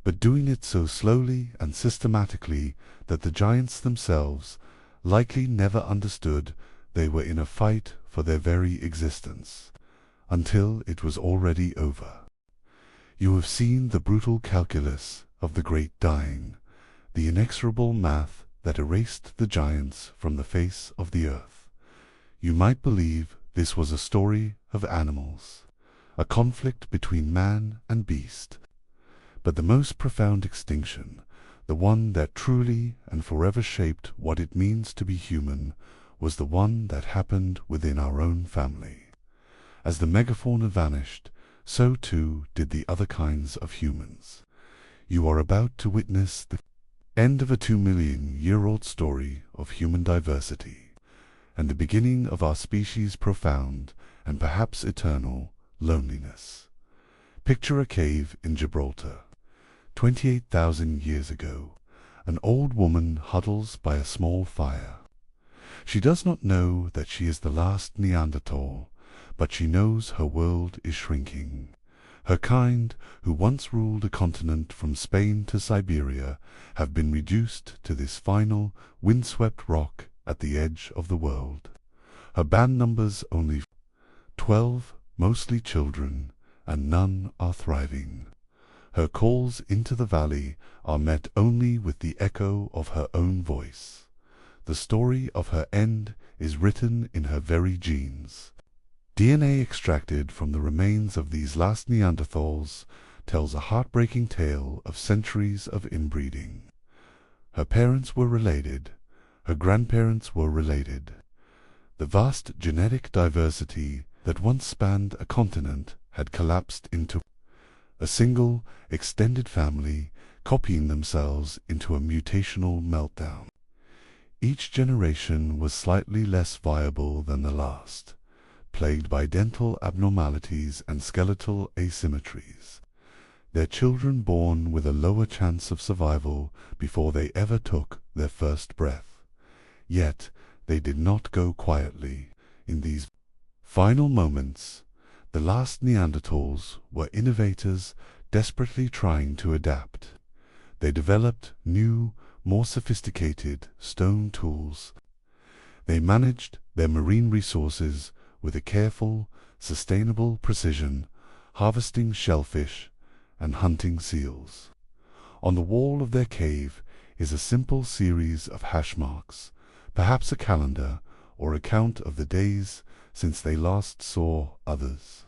but doing it so slowly and systematically that the giants themselves likely never understood they were in a fight for their very existence, until it was already over. You have seen the brutal calculus of the great dying, the inexorable math that erased the giants from the face of the earth. You might believe this was a story of animals, a conflict between man and beast. But the most profound extinction, the one that truly and forever shaped what it means to be human, was the one that happened within our own family. As the megafauna vanished, so too did the other kinds of humans. You are about to witness the end of a 2-million-year-old story of human diversity, and the beginning of our species' profound, and perhaps eternal, loneliness. Picture a cave in Gibraltar. 28,000 years ago, an old woman huddles by a small fire. She does not know that she is the last Neanderthal, but she knows her world is shrinking. Her kind, who once ruled a continent from Spain to Siberia, have been reduced to this final, windswept rock at the edge of the world. Her band numbers only 12, mostly children, and none are thriving. Her calls into the valley are met only with the echo of her own voice. The story of her end is written in her very genes. DNA extracted from the remains of these last Neanderthals tells a heartbreaking tale of centuries of inbreeding. Her parents were related, her grandparents were related. The vast genetic diversity that once spanned a continent had collapsed into a single, extended family, copying themselves into a mutational meltdown. Each generation was slightly less viable than the last, plagued by dental abnormalities and skeletal asymmetries. Their children born with a lower chance of survival before they ever took their first breath. Yet they did not go quietly. In these final moments, the last Neanderthals were innovators desperately trying to adapt. They developed new, more sophisticated stone tools. They managed their marine resources with a careful, sustainable precision, harvesting shellfish and hunting seals. On the wall of their cave is a simple series of hash marks, perhaps a calendar or a count of the days since they last saw others.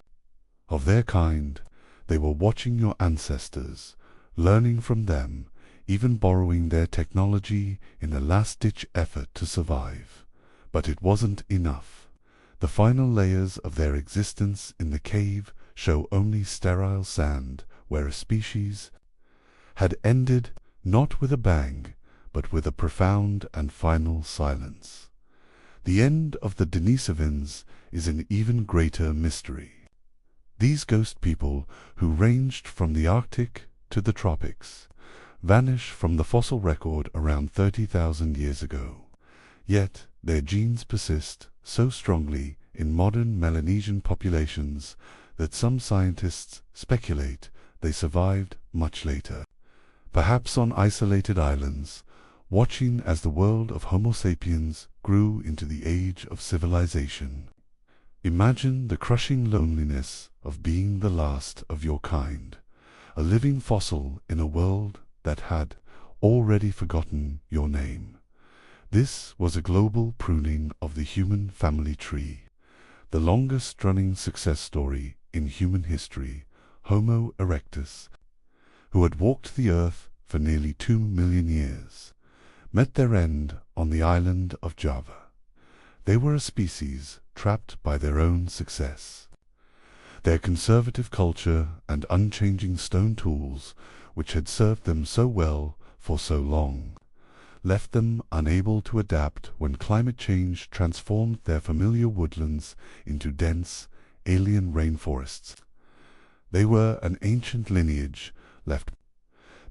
Of their kind, they were watching your ancestors, learning from them, even borrowing their technology in a last-ditch effort to survive. But it wasn't enough. The final layers of their existence in the cave show only sterile sand where a species had ended not with a bang, but with a profound and final silence. The end of the Denisovans is an even greater mystery. These ghost people, who ranged from the Arctic to the tropics, vanish from the fossil record around 30,000 years ago. Yet their genes persist so strongly in modern Melanesian populations that some scientists speculate they survived much later, perhaps on isolated islands, watching as the world of Homo sapiens grew into the age of civilization. Imagine the crushing loneliness of being the last of your kind, a living fossil in a world that had already forgotten your name. This was a global pruning of the human family tree, the longest-running success story in human history. Homo erectus, who had walked the earth for nearly 2 million years, met their end on the island of Java. They were a species trapped by their own success. Their conservative culture and unchanging stone tools, which had served them so well for so long, left them unable to adapt when climate change transformed their familiar woodlands into dense, alien rainforests. They were an ancient lineage left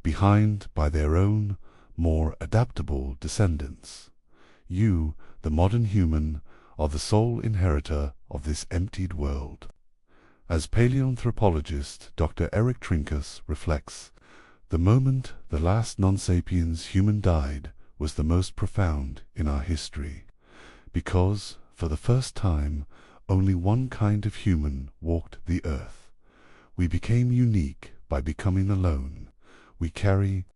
behind by their own, more adaptable descendants. You, the modern human, are the sole inheritor of this emptied world. As paleoanthropologist Dr. Eric Trinkus reflects, the moment the last non-sapiens human died was the most profound in our history, because, for the first time, only one kind of human walked the earth. We became unique by becoming alone. We carry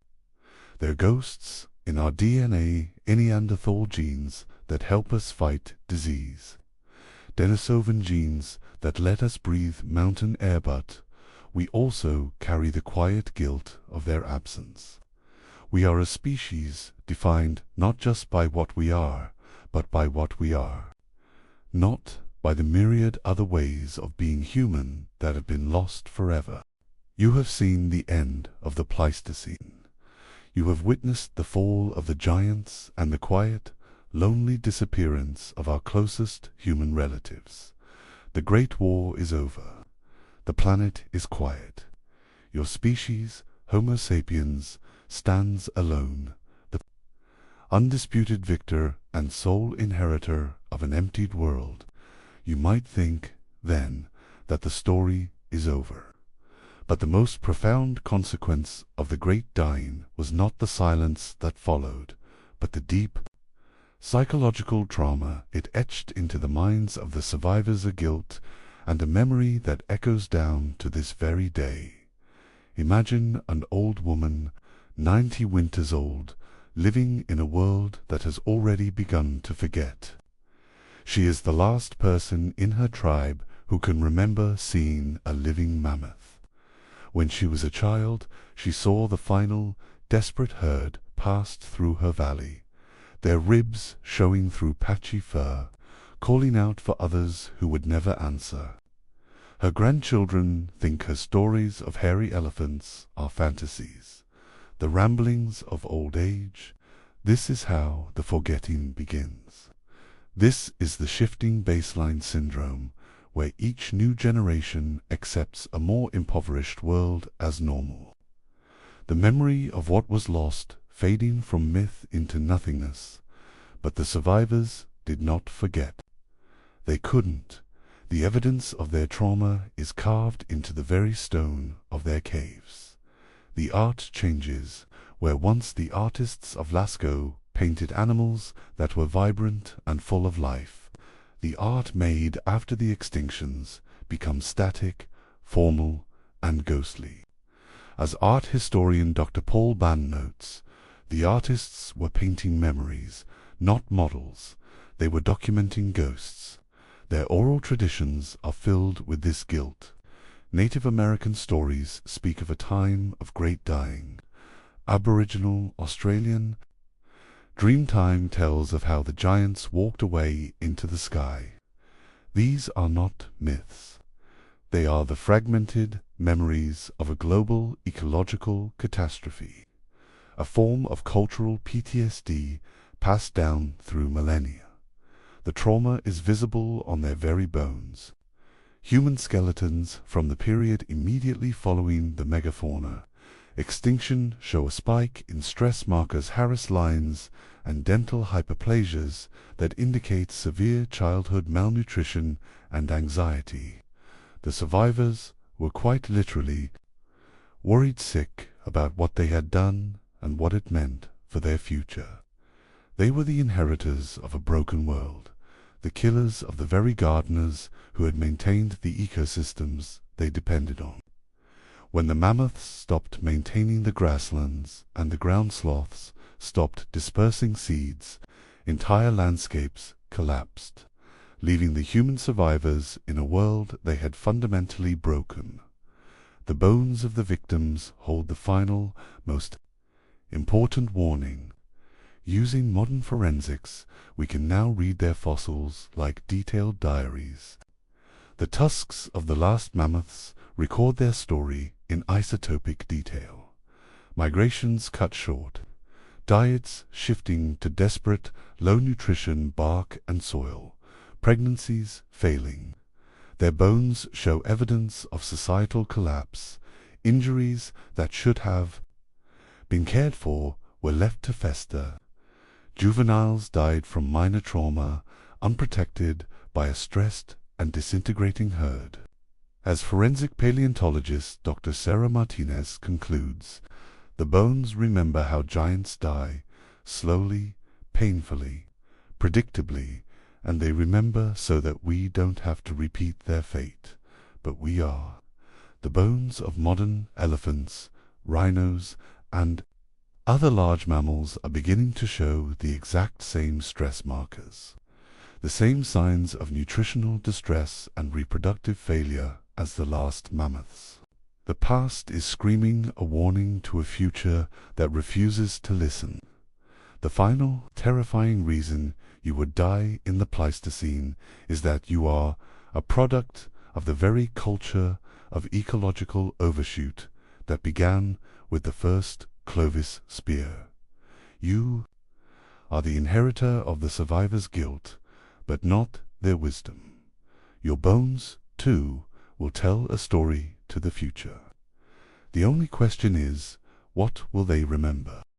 their ghosts in our DNA, Neanderthal genes that help us fight disease, Denisovan genes that let us breathe mountain air, but we also carry the quiet guilt of their absence. We are a species defined not just by what we are, but by what we are, not by the myriad other ways of being human that have been lost forever. You have seen the end of the Pleistocene. You have witnessed the fall of the giants and the quiet, lonely disappearance of our closest human relatives. The Great War is over. The planet is quiet. Your species, Homo sapiens, stands alone, the undisputed victor and sole inheritor of an emptied world. You might think, then, that the story is over. But the most profound consequence of the great dying was not the silence that followed, but the deep, psychological trauma it etched into the minds of the survivors, a guilt and a memory that echoes down to this very day. Imagine an old woman, 90 winters old, living in a world that has already begun to forget. She is the last person in her tribe who can remember seeing a living mammoth. When she was a child, she saw the final, desperate herd pass through her valley, their ribs showing through patchy fur, calling out for others who would never answer. Her grandchildren think her stories of hairy elephants are fantasies, the ramblings of old age. This is how the forgetting begins. This is the shifting baseline syndrome, where each new generation accepts a more impoverished world as normal. The memory of what was lost fading from myth into nothingness. But the survivors did not forget. They couldn't. The evidence of their trauma is carved into the very stone of their caves. The art changes, where once the artists of Lascaux painted animals that were vibrant and full of life, the art made after the extinctions becomes static, formal, and ghostly. As art historian Dr. Paul Ban notes, the artists were painting memories, not models. They were documenting ghosts. Their oral traditions are filled with this guilt. Native American stories speak of a time of great dying. Aboriginal Australian Dreamtime tells of how the giants walked away into the sky. These are not myths. They are the fragmented memories of a global ecological catastrophe, a form of cultural PTSD passed down through millennia. The trauma is visible on their very bones. Human skeletons from the period immediately following the megafauna extinction show a spike in stress markers, Harris lines, and dental hyperplasias that indicate severe childhood malnutrition and anxiety. The survivors were quite literally worried sick about what they had done and what it meant for their future. They were the inheritors of a broken world, the killers of the very gardeners who had maintained the ecosystems they depended on. When the mammoths stopped maintaining the grasslands and the ground sloths stopped dispersing seeds, entire landscapes collapsed, leaving the human survivors in a world they had fundamentally broken. The bones of the victims hold the final, most important warning. Using modern forensics, we can now read their fossils like detailed diaries. The tusks of the last mammoths record their story in isotopic detail. Migrations cut short, diets shifting to desperate, low-nutrition bark and soil, pregnancies failing. Their bones show evidence of societal collapse. Injuries that should have been cared for were left to fester. Juveniles died from minor trauma, unprotected by a stressed and disintegrating herd. As forensic paleontologist Dr. Sarah Martinez concludes, the bones remember how giants die, slowly, painfully, predictably, and they remember so that we don't have to repeat their fate, but we are. The bones of modern elephants, rhinos, and other large mammals are beginning to show the exact same stress markers, the same signs of nutritional distress and reproductive failure as the last mammoths. The past is screaming a warning to a future that refuses to listen. The final, terrifying reason you would die in the Pleistocene is that you are a product of the very culture of ecological overshoot that began with the first Clovis spear. You are the inheritor of the survivors' guilt, but not their wisdom. Your bones, too, will tell a story to the future. The only question is, what will they remember?